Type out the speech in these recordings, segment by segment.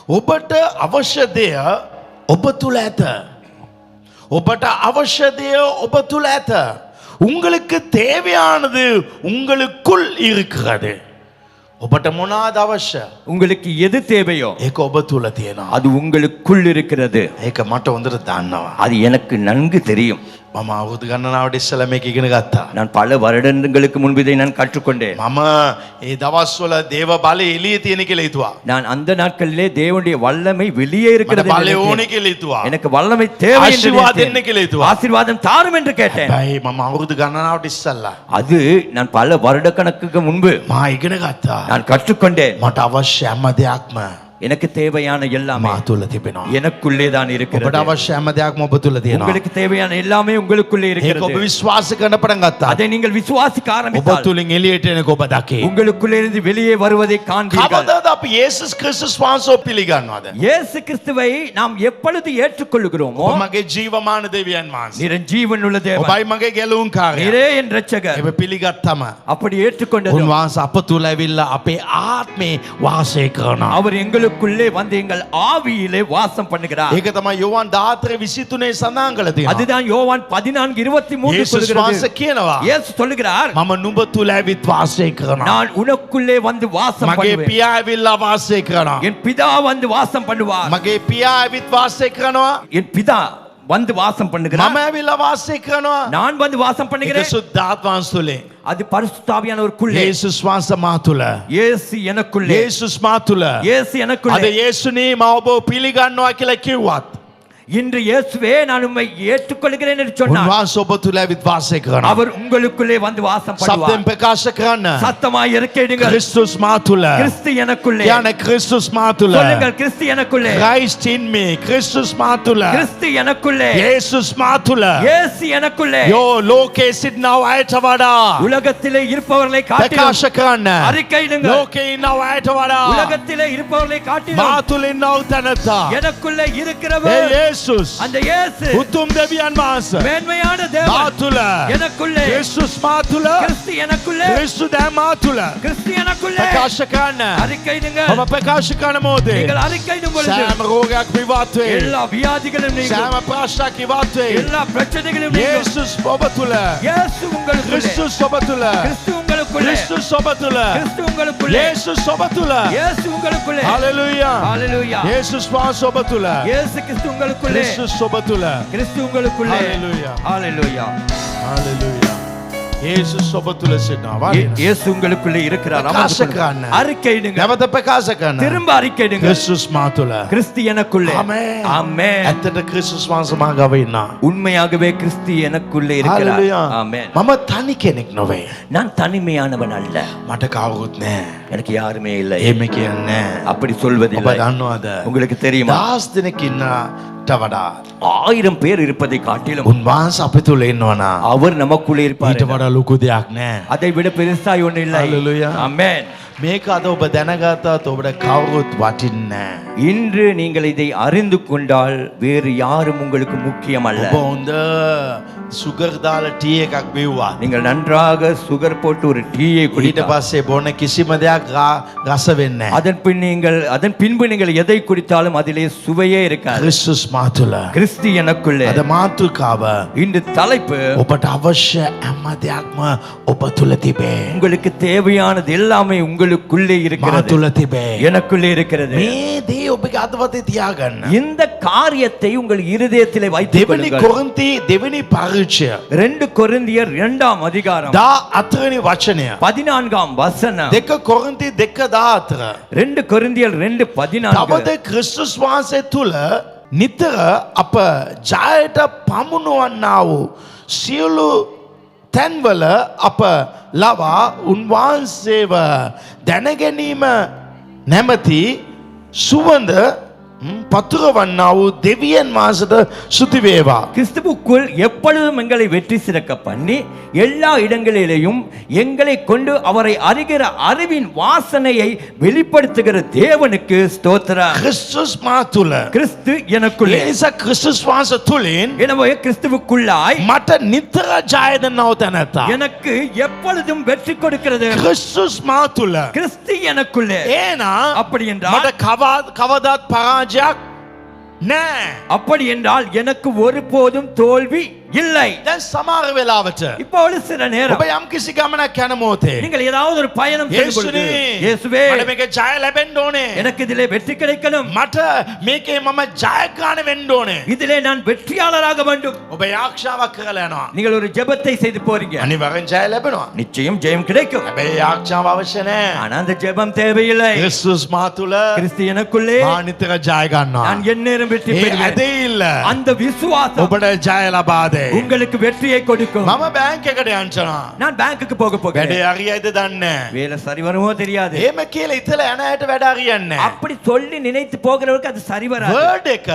ඔබට අවශ්‍ය දෙය ඔබ තුල ඇත. ඔබට අවශ්‍ය දෙය ඔබ තුල ඇත. உங்களுக்கு தேவையானது உங்களுக்குள் இருக்கிறது. ඔබට මොනවාද අවශ්‍ය? உங்களுக்கு எது தேவையோ ඒක ඔබ තුල තියෙනවා. அது உங்களுக்குள் இருக்கிறது. ඒක මට හොඳට දන්නවා. அது எனக்கு நன்கு தெரியும். මම අවුරුදු ගණනාවට ඉස්සෙල්ලා මේක ඉගෙන ගත්තා. நான் பல வருடங்களுக்கு முன்பு இதை நான் கற்றுக்கொண்டேன். මම ඒ දවස්වල දේව බලය එළියේ තියෙන කියලා හිතුවා. நான் அந்த நாட்களிலே தேவனுடைய வல்லமை வெளியே இருக்கிறது බලය ඕනේ කියලා හිතුවා. எனக்கு வல்லமை தேவை என்று ආශිර්වාද நினைத்தேன். දෙන්න කියලා හිතුවා. ஆசீர்வாதம் தாரும் என்று கேட்டேன். හැබැයි මම අවුරුදු ගණනාවට ඉස්සෙල්ලා அது நான் பல வருடக்கணக்குக்கு முன்பு මා ඉගෙන ගත්තා. நான் கற்றுக்கொண்டேன். මට අවශ්‍ය හැම දෙයක්ම எனக்கு தேவையான எல்லாமே මා තුල තිබෙනවා. எனக்குள்ளே தான் ඔබට இருக்கிறது. අවශ්‍ය හැම දෙයක්ම ඔබ තුල තියෙනවා. உங்களுக்கு தேவையான எல்லாமே உங்களுக்குள்ளே ඒක ඔබ இருக்கிறது. විශ්වාස කරන්න පටන් ගත්තා. அதை நீங்கள் விசுவாசிக்க ඔබ ஆரம்பித்தால் තුලින් එළියට එනක ඔබ දකි. உங்களுக்குள்ளே இருந்து வெளியே வருவதை காண்பீர்கள். කවදාද අපි යේසුස් ක්‍රිස්තුස් වහන්සේව පිළිගන්නවද? இயேசு கிறிஸ்துவை நாம் எப்பொழுது ஏற்றுக்கொள்கிறோமோ ඔබ මගේ ජීවමාන දෙවියන් වහන්සේ. நீர் ஜீவன் உள்ள தேவன், ඔබයි මගේ ගැලවුම් කාර්යය. நீரே என் இரட்சகர். ඒක පිළිගත්තම அப்படி ஏற்றுக்கொண்டதும் උන්වහන්සේ අප තුල ඇවිල්ලා අපේ ආත්මේ වාසය කරනවා. அவர் எங்களுக்குள்ளே வந்து எங்கள் ஆவியிலே வாசம் பண்ணுகிறார். ඒක තමයි යෝவான் 14:23 සඳහන් කළ තියෙනවා. அதுதான் யோவான் 14:23 යේසුස් சொல்கிறது. වහන්සේ කියනවා இயேசு சொல்லுகிறார், මම නුඹ තුල ඇවිත් වාසය කරනවා. நான் உனக்குள்ளே வந்து வாசம் මගේ பண்ணுவேன். පියා ඇවිල්ලා වාසය කරනවා. என் பிதா வந்து வாசம் பண்ணுவார். මගේ පියා ඇවිත් වාසය කරනවා. என் பிதா வந்து வாசம் பண்ணுகிறார். මම ඇවිල්ලා වාසය කරනවා. நான் வந்து வாசம் ඒක பண்ணுகிறேன். සුද්ධාත්ම වහන්සේ. அது பரிசுத்த ஆவியானவருக்குள்ளே. යේසුස් වහන්සේ මා තුල. இயேசு எனக்குள்ளே. යේසුස් මා තුල. இயேசு අද எனக்குள்ளே. යේසුනි මම ඔබ පිළිගන්නවා කියලා කිව්වත් இன்று இயேசுவே நான் உம்மை ஏற்றுக்கொள்கிறேன் என்று சொன்னார். උන්වහන්සේ ඔබ තුල ඇවිත් වාසය කරනවා. அவர் உங்களுக்குள்ளே வந்து வாசம் සත්‍යයෙන් பண்ணுவார். ප්‍රකාශ කරන්න. சத்தமாய் அறிக்கையிடுங்கள், ක්‍රිස්තුස් මා තුල. கிறிஸ்து எனக்குள்ளே. කියන්නේ ක්‍රිස්තුස් මා තුල. சொல்லுங்கள், கிறிஸ்து எனக்குள்ளே. Christ in me. ක්‍රිස්තුස් මා තුල. கிறிஸ்து எனக்குள்ளே. යේසුස් මා තුල. இயேசு எனக்குள்ளே. යෝ ලෝකේ සිටිනව අයට වඩා உலகத்திலே இருப்பவர்களை காட்டிலும் ප්‍රකාශ කරන්න. அறிக்கையிடுங்கள். ලෝකේ ඉන්නව අයට වඩා உலகத்திலே இருப்பவர்களை මා காட்டிலும் තුල ඉන්නව තැනත්තා. எனக்குள்ளே ඒ இருக்கிறவர் යේසුස් அந்த இயேசு උතුම් දෙවියන් වහන්සේ மேன்மையான මා தேவன் තුල. எனக்குள்ளே. ක්‍රිස්තුස් මා තුල. கிறிஸ்து எனக்குள்ளே. ක්‍රිස්තු දැන් මා තුල. கிறிஸ்து எனக்குள்ளே. ප්‍රකාශ කරන්න. அறிக்கையிடுங்கள். ඔබ ප්‍රකාශ කරන මොහොතේ நீங்கள் அறிக்கையிடும் பொழுது සෑම රෝගයක් විවත් වේ. எல்லா வியாதிகளும் நீங்கும். සෑම ප්‍රශ්නයක් ඉවත් වේ. எல்லா பிரச்சனைகளும் நீங்கும். යේසුස් ඔබ තුල. இயேசு உங்களுக்குள்ளே. ක්‍රිස්තුස් ඔබ තුල. கிறிஸ்து உங்களுக்குள்ளே. ක්‍රිස්තුස් ඔබ තුල. கிறிஸ்து உங்களுக்குள்ளே. යේසුස් ඔබ තුල. இயேசு உங்களுக்குள்ளே. හalleluya. ஹalleluya. යේසුස් වහන්සේ ඔබ තුල. இயேசு கிறிஸ்து உங்களுக்குள்ளே. ක්‍රිස්තුස් ඔබ තුල. கிறிஸ்து உங்களுக்குள்ளே. ஹalleluya. ஹalleluya. හalleluya. යේසුස් ඔබ තුල සිටිනවා. இயேசு உங்களுக்குள்ளே இருக்கிறார். பிரகாச කරන්න. அறிக்கையிடுங்க. නැවත ප්‍රකාශ කරන්න. திரும்ப அறிக்கையிடுங்க. ක්‍රිස්තුස් මා තුල. கிறிஸ்து எனக்குள்ளே. ආමේන්. ஆமென். ඇත්තට ක්‍රිස්තුස් වහන්සේ මා ගාව ඉන්නවා. உண்மையாகவே கிறிஸ்து எனக்குள்ளே இருக்கிறார். හalleluya. ஆமென். මම තනි කෙනෙක් නොවේ. நான் தனிமையானவன் அல்ல. මට කවුරුත් නැහැ. எனக்கு யாருமே இல்லை. එහෙම කියන්නේ அப்படி ඔබ சொல்வதில்லை. දන්නවද? உங்களுக்கு தெரியுமா? 10 දෙනෙක් ඉන්නට වඩා 1000 பேர் இருப்பதை காட்டிலும் උන්වහන්සේ අපේ තුල ඉන්නවනා அவர் நமக்குள்ளே இருப்பார். ඊට වඩා ලොකු දෙයක් නැහැ. அதை விட பெருசாய் ஒண்ணு இல்லை. Hallelujah. ஆமென். මේක අද ඔබ දැනගත්තත් ඔබට කවුරුත් වටින්නේ නැහැ. இன்று நீங்கள் இதை அறிந்து கொண்டால் வேறு யாரும் உங்களுக்கு முக்கியம் அல்ல. ඔබ හොඳ සුගර් දාලා ටී එකක් බිව්වා. நீங்கள் நன்றாக சுகர் போட்டு ஒரு டீயை ඊට குடித்தால் පස්සේ බොන කිසිම දෙයක් රස වෙන්නේ නැහැ. அதன் பின்பு நீங்கள் எதை குடித்தாலும் அதிலே சுவையே இருக்காது. ක්‍රිස්තුස් මා තුල. கிறிஸ்து எனக்குள்ளே. අද මාතෘකාව இந்த தலைப்பு ඔබට අවශ්‍ය හැම දෙයක්ම ඔබ තුල තිබේ. உங்களுக்கு தேவையானது எல்லாமே உங்களுக்குள்ளே මා இருக்கிறது. තුල තිබේ. எனக்குள்ளே இருக்கிறது. මේ දේ ඔබගේ අතවතේ තියාගන්න. இந்த காரியத்தை உங்கள் இருதயத்திலே வைத்துக் දෙවෙනි கொள்ளுங்கள். කොරින්ති දෙවෙනි පරිච්ඡය 2 கொரிந்தியர் 2ஆம் அதிகாரம் 14 වචනය. 14ஆம் வசனம். 2 කොරින්ති 2:14. 2 கொரிந்தியர் 2:14. තවද ක්‍රිස්තුස් වහන්සේ තුල නිතර අප ජයයට පමුණවන්නා වූ සියලු තැන්වල අප ලවා උන්වහන්සේව දැනගැනීම නැමැති සුවඳ පතුර වන්නා වූ දෙවියන් වහන්සේට ස්තුති වේවා. கிறிஸ்துவுக்குள் எப்பொழுதும் எங்களை வெற்றி சிறக்க பண்ணி எல்லா இடங்களிலேயும் எங்களை கொண்டு அவரை அறிகிற அறிவின் வாசனையை வெளிப்படுத்துகிற தேவனுக்கு ஸ்தோத்திரம். ක්‍රිස්තුස් මා තුල. கிறிஸ்து எனக்குள்ளே. ඒ නිසා ක්‍රිස්තුස් වහන්සේ තුලින් எனவே கிறிஸ்துவுக்குள்ளாய் මට නිතර ජය දෙන්නව තැනැත්තා. எனக்கு எப்பொழுதும் வெற்றி கொடுக்கிறது ක්‍රිස්තුස් මා තුල. கிறிஸ்து எனக்குள்ளே. එහෙනම් அப்படி என்றால் මට කවදාත් පරාජයක් නෑ. அப்படி என்றால் எனக்கு ஒருபோதும் தோல்வி இல்லை. දැන් සමහර වෙලාවට இப்போ ஒரு சில நேரம் ඔබ යම් කිසි ගමනක් යන මොහොතේ நீங்கள் ஏதாவது ஒரு பயணம் செய்யும் பொழுது යේසුනේ இயேசுவே මට මේක ජය ලැබෙන්න ඕනේ. எனக்கு இதிலே வெற்றி கிடைக்கணும். මට මේකේ මම ජයග්‍රහණ වෙන්න ඕනේ. இதிலே நான் வெற்றியாளராக வேண்டும். ඔබ යාක්ෂාවක් කරලා යනවා. நீங்கள் ஒரு ஜெபத்தை செய்து போறீங்க. අනිවාර්යෙන් ජය ලැබෙනවා. நிச்சயம் ஜெயம் கிடைக்கும். හැබැයි යාක්ෂාව අවශ්‍ය නැහැ. ஆனா அந்த ஜெபம் தேவையில்லை. ක්‍රිස්තුස් මා තුල கிறிஸ்து எனக்குள்ளே මා නිතර ජය ගන්නවා. நான் எந்நேரம் வெற்றி ඒ பெறுவேன். ඇදහිල්ල அந்த விசுவாசம் ඔබට ජය ලබා දෙයි. உங்களுக்கு வெற்றியை கொடுக்கும். මම බැංක් එකට යන්නවා. நான் பேங்க்குக்கு போக වැඩේ போகிறேன். හරියයිද දන්නේ නැහැ. வேலை சரி வருமோ தெரியாது. එහෙම කියලා ඉතල යන ඇයට වැඩ හරියන්නේ නැහැ. அப்படி சொல்லி நினைத்து போகிறவருக்கு அது சரி வராது. වර්ඩ් එක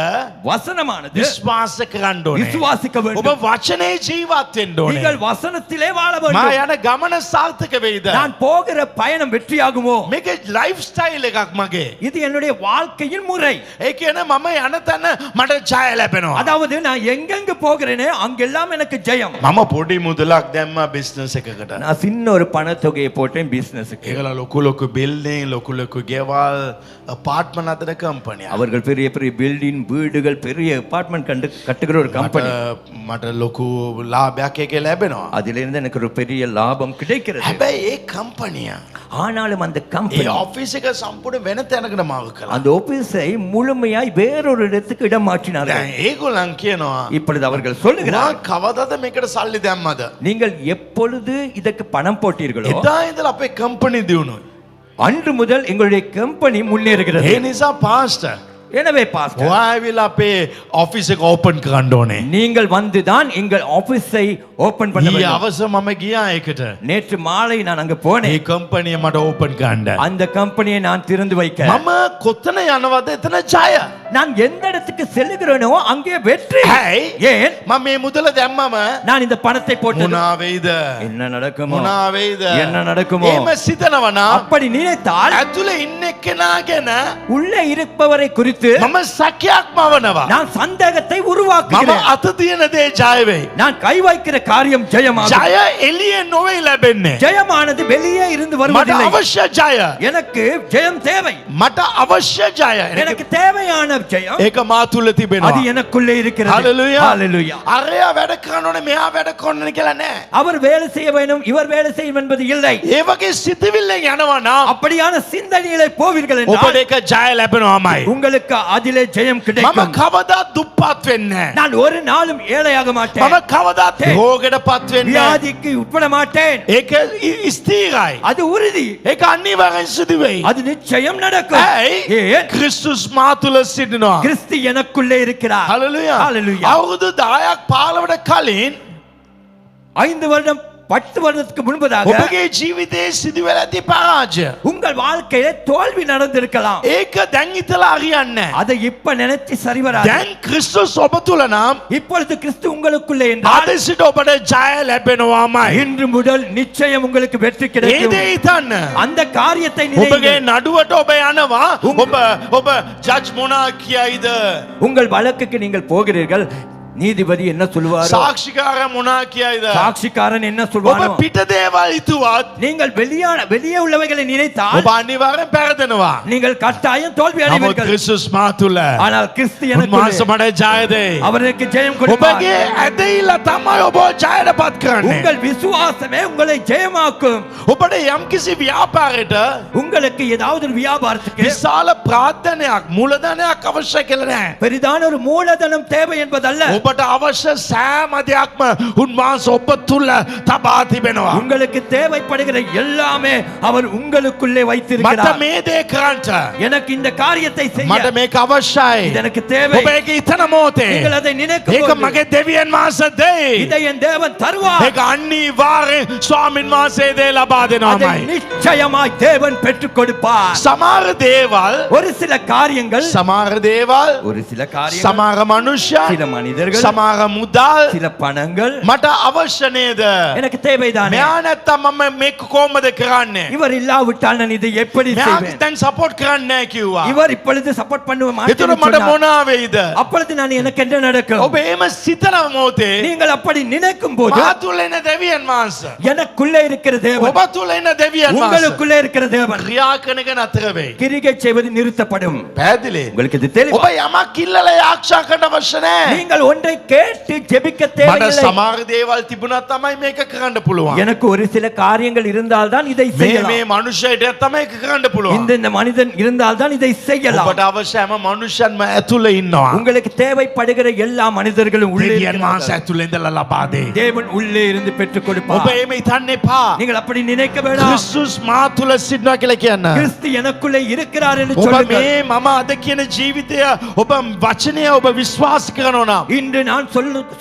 வசனமானது විශ්වාස කරන්න ඕනේ. விசுவாசிக்க ඔබ வேண்டும். වචනේ ජීවත් වෙන්න ඕනේ. நீங்கள் வசனத்திலே வாழ මා வேண்டும். යන ගමන සාර්ථක වෙයිද? நான் போகிற பயணம் வெற்றியாகுமோ? මේක ලයිෆ් ස්ටයිල් එකක් මගේ. இது என்னுடைய வாழ்க்கையின் முறை. ඒ කියන්නේ මම යන තැන මට ජය ලැබෙනවා. அதாவது நான் எங்கெங்க போகிறேனே அங்கெல்லாம் எனக்கு ஜெயம். මම පොඩි මුදලක් දැම්ම බිස්නස් එකකට. நான் சின்ன ஒரு பணத்தொகையை போட்டேன் பிசினஸுக்கு. ඒගොල්ලෝ ලොකු ලොකු බිල්ඩින් ලොකු ලොකු ගෙවල් අපාර්ට්මන්ට් අතර කම්පැනි. அவர்கள் பெரிய பெரிய பில்டிங் வீடுகள் பெரிய அபார்ட்மெண்ட் கட்டுகிற ஒரு கம்பெனி. මට ලොකු ලාභයක් එකේ ලැබෙනවා. அதிலிருந்து எனக்கு ஒரு பெரிய லாபம் கிடைக்கிறது. හැබැයි ඒ කම්පැනිය ஆனாலும் அந்த ඒ கம்பெனி ඔෆිස් එක සම්පූර්ණ වෙන තැනකට මාව කළා. அந்த ஆபீஸை முழுமையாய் வேறொரு இடத்துக்கு இடம் மாற்றினார்கள். දැන් ඒගොල්ලන් කියනවා இப்பொழுது அவர்கள் "මා சொல்லுகிறார், කවදාද මේකට සල්ලි දැම්මද?" நீங்கள் எப்பொழுது இதற்கு பணம் போட்டீர்களோ එදා ඉඳලා අපේ කම්පැනි දියුණුවයි. அன்று முதல் எங்களுடைய கம்பெனி முன்னேறுகிறது. ඒ නිසා පාස්ටර් எனவே பாஸ்டர், ඔයා ඇවිල්ලා අපේ ඔෆිස් එක ඕපන් කරන්න ඕනේ. நீங்கள் வந்துதான் எங்கள் ஆபீஸை ஓபன் பண்ண ඊයේ வேண்டும். අවස මම ගියා ඒකට. நேற்று மாலை நான் அங்க ඒ போனேன். කම්පැනිය මට ඕපන් කරන්න. அந்த கம்பெனியை நான் திறந்து வைக்க මම කොතන යනවද එතන ජය. நான் எந்த இடத்துக்கு செல்லுகிறேனோ அங்கே வெற்றி. ඇයි? ஏன்? මම මේ මුදල දැම්මම நான் இந்த பணத்தை போட்டு මොනා වෙයිද? என்ன நடக்குமோ මොනා වෙයිද? என்ன நடக்குமோ එහෙම සිතනවා නම් அப்படி நினைத்தால் ඇතුලේ ඉන්න කෙනා ගැන உள்ளே இருப்பவரை குறித்து මම සැකයක් මවනවා. நான் சந்தேகத்தை මම உருவாக்குகிறேன். අත තියෙන දේ ජය වෙයි. நான் கை வைக்கிற காரியம் ஜெயமாகும். ජය එළියේ නොවේ ලැබෙන්නේ. ஜெயமானது வெளியே இருந்து මට வருவதில்லை. අවශ්‍ය ජය. எனக்கு ஜெயம் தேவை. මට අවශ්‍ය ජය. எனக்கு தேவையான ஜெயம் ඒක මා තුල அது තිබෙනවා. எனக்குள்ளே இருக்கிறது. Hallelujah. ஹalleluya. අරයා වැඩ කරන්න ඕනේ මෙයා වැඩ කරන්න ඕනේ කියලා නෑ. அவர் வேலை செய்ய வேண்டும் இவர் வேலை செய்யும் என்பது இல்லை. ඒ වගේ සිතවිල්ලෙන් යනවා නම් அப்படியான சிந்தனைகளை போவீர்கள் ඔබට என்றால் ඒක ජය ලැබෙනවාමයි. உங்களுக்கு அதிலே ஜெயம் මම கிடைக்கும். කවදාත් දුප්පත් වෙන්නේ නෑ. நான் ஒரு நாளும் ஏழையாக மாட்டேன். මම කවදාත් රෝගයටපත් වෙන්නේ නෑ. வியாதிக்கு உட்பட மாட்டேன். ඒක ස්ථිරයි. அது உறுதி. ඒක අනිවාර්යෙන් සිදු වෙයි. அது நிச்சயம் நடக்கும். ඇයි? ஏன்? ක්‍රිස්තුස් මා තුල සිටිනවා. கிறிஸ்து எனக்குள்ளே இருக்கிறார். හලෙලුයා. Hallelujah. අවුරුදු 10ක් 15කට කලින් 5 வருடம் 10 வருடத்துக்கு முன்பதாக ඔබගේ ජීවිතයේ සිදුවෙලා ඇති පරාජය. உங்கள் வாழ்க்கையில தோல்வி நடந்திருக்கலாம். ඒක දැන් හිතලා හරියන්නේ නෑ. அதை இப்ப நினைச்சு சரி வராது. දැන් ක්‍රිස්තුස් ඔබ තුල නම් இப்பொழுது கிறிஸ்து உங்களுக்குள்ளே என்றால் අද සිට ඔබට ජය ලැබෙනවාමයි. இன்று முதல் நிச்சயம் உங்களுக்கு வெற்றி ඒ கிடைக்கும். දේ හිතන්න. அந்த காரியத்தை ඔබගේ நினையுங்கள். නඩුවට ඔබ යනවා. ඔබ ජජ් මොනා කියයිද? உங்கள் வழக்குக்கு நீங்கள் போகிறீர்கள். நீதிபதி என்ன சொல்வாரோ, සාක්ෂිකාර මොනා කියයිද? சாட்சிக்காரன் என்ன ඔබ சொல்வானோ, පිට දේවල් හිතුවත් நீங்கள் வெளியே உள்ளவைகளை நினைத்தால் ඔබ අනිවාර්යෙන් පෙරදෙනවා. நீங்கள் கட்டாயம் தோல்வி නමුත් அடைவீர்கள். ක්‍රිස්තුස් මා තුල ஆனால் கிறிஸ்து උන්වහන්සේ எனக்குள்ளே මට ජය දෙයි. அவருக்கு ஜெயம் கொடுப்பார். ඔබගේ ඇදහිල්ල තමයි ඔබ ජයටපත් කරන්නේ. உங்கள் விசுவாசமே உங்களை ஜெயமாக்கும். ඔබට යම්කිසි ව්‍යාපාරයට உங்களுக்கு ஏதாவது ஒரு வியாபாரத்துக்கு විශාල ප්‍රාර්ථනයක් මූලධනයක් අවශ්‍ය කියලා නෑ. பெரிதான ஒரு மூலதனம் தேவை என்பதல்ல. ඔබට අවශ්‍ය සෑම දෙයක්ම උන්වහන්සේ ඔබ තුල තබා තිබෙනවා. உங்களுக்கு தேவைப்படுகிற எல்லாமே அவர் உங்களுக்குள்ளே මට வைத்திருக்கிறார். මේ දේ කරන්න. எனக்கு இந்த காரியத்தை செய்ய මට මේක අවශ්‍යයි. இது எனக்கு தேவை. ඔබ ඒක හිතන මොහොතේ நீங்கள் அதை நினைக்கும் ඒක போது මගේ දෙවියන් වහන්සේ දෙයි. இதை என் தேவன் தருவார். ඒක අනිවාර්යෙන් ස්වාමින් වහන්සේ දේ ලබා அதை දෙනවාමයි. நிச்சயமாய் தேவன் பெற்றுக் கொடுப்பார். සමහර දේවල් ஒரு சில காரியங்கள் සමහර දේවල් ஒரு சில காரியங்கள் සමහර මනුෂ්‍යයන් சில மனிதர்கள் සමහර මුදල් சில பணங்கள் මට අවශ්‍ය නේද? எனக்கு தேவைதானே. මෙයා නැත්තම් මම මේක කොහොමද කරන්නේ? இவர் இல்லாவிட்டால் நான் இதை எப்படி මෙයා செய்வேன்? දැන් සපෝට් කරන්නේ නැහැ කිව්වා. இவர் இப்பொழுது சப்போர்ட் பண்ண ඒතර மாட்டேன்னு මට சொன்னார். මොනවා වෙයිද? அப்பொழுது நான் எனக்கு என்ன நடக்கும்? ඔබ එහෙම සිතන මොහොතේ நீங்கள் அப்படி நினைக்கும் போது මා තුල එන දෙවියන් වහන්සේ எனக்குள்ளே இருக்கிற தேவன் ඔබ තුල එන දෙවියන් වහන්සේ உங்களுக்குள்ளே இருக்கிற தேவன் ක්‍රියා කරන එක නතර වෙයි. கிரிகை செய்வது நிறுத்தப்படும். පැහැදිලි? உங்களுக்கு இது ඔබ தெளிவா? යමක් ඉල්ලලා යාක්ෂා කරන්න අවශ්‍ය නැහැ. நீங்கள் ஒன்றை கேட்டு ஜெபிக்க මට தேவையில்லை. සමහර දේවල් තිබුණා තමයි මේක කරන්න පුළුවන්. எனக்கு ஒரு சில காரியங்கள் இருந்தால்தான் இதை මේ செய்யலாம். මේ මනුෂ්‍යයට තමයි ඒක කරන්න පුළුවන්. இந்த மனிதன் இருந்தால்தான் இதை செய்யலாம். ඔබට අවශ්‍ය හැම මනුෂ්‍යන්ම ඇතුළේ ඉන්නවා. உங்களுக்கு தேவைப்படுகிற எல்லா மனிதர்களும் உள்ளே දෙවියන් වහන්සේ இருக்கிறார்கள். ඇතුළේ ඉඳලා ලබා දෙයි. தேவன் உள்ளே இருந்து பெற்றுக் ඔබ கொடுப்பார். එහෙම හිතන්න එපා. நீங்கள் அப்படி நினைக்க வேண்டாம். ක්‍රිස්තුස් මා තුල සිටිනවා කියලා කියන්න. கிறிஸ்து எனக்குள்ளே இருக்கிறார் என்று ඔබ சொல்லுங்கள். මේ මම අද කියන ජීවිතය ඔබ වචනය ඔබ විශ්වාස කරනවා නම් இன்று நான்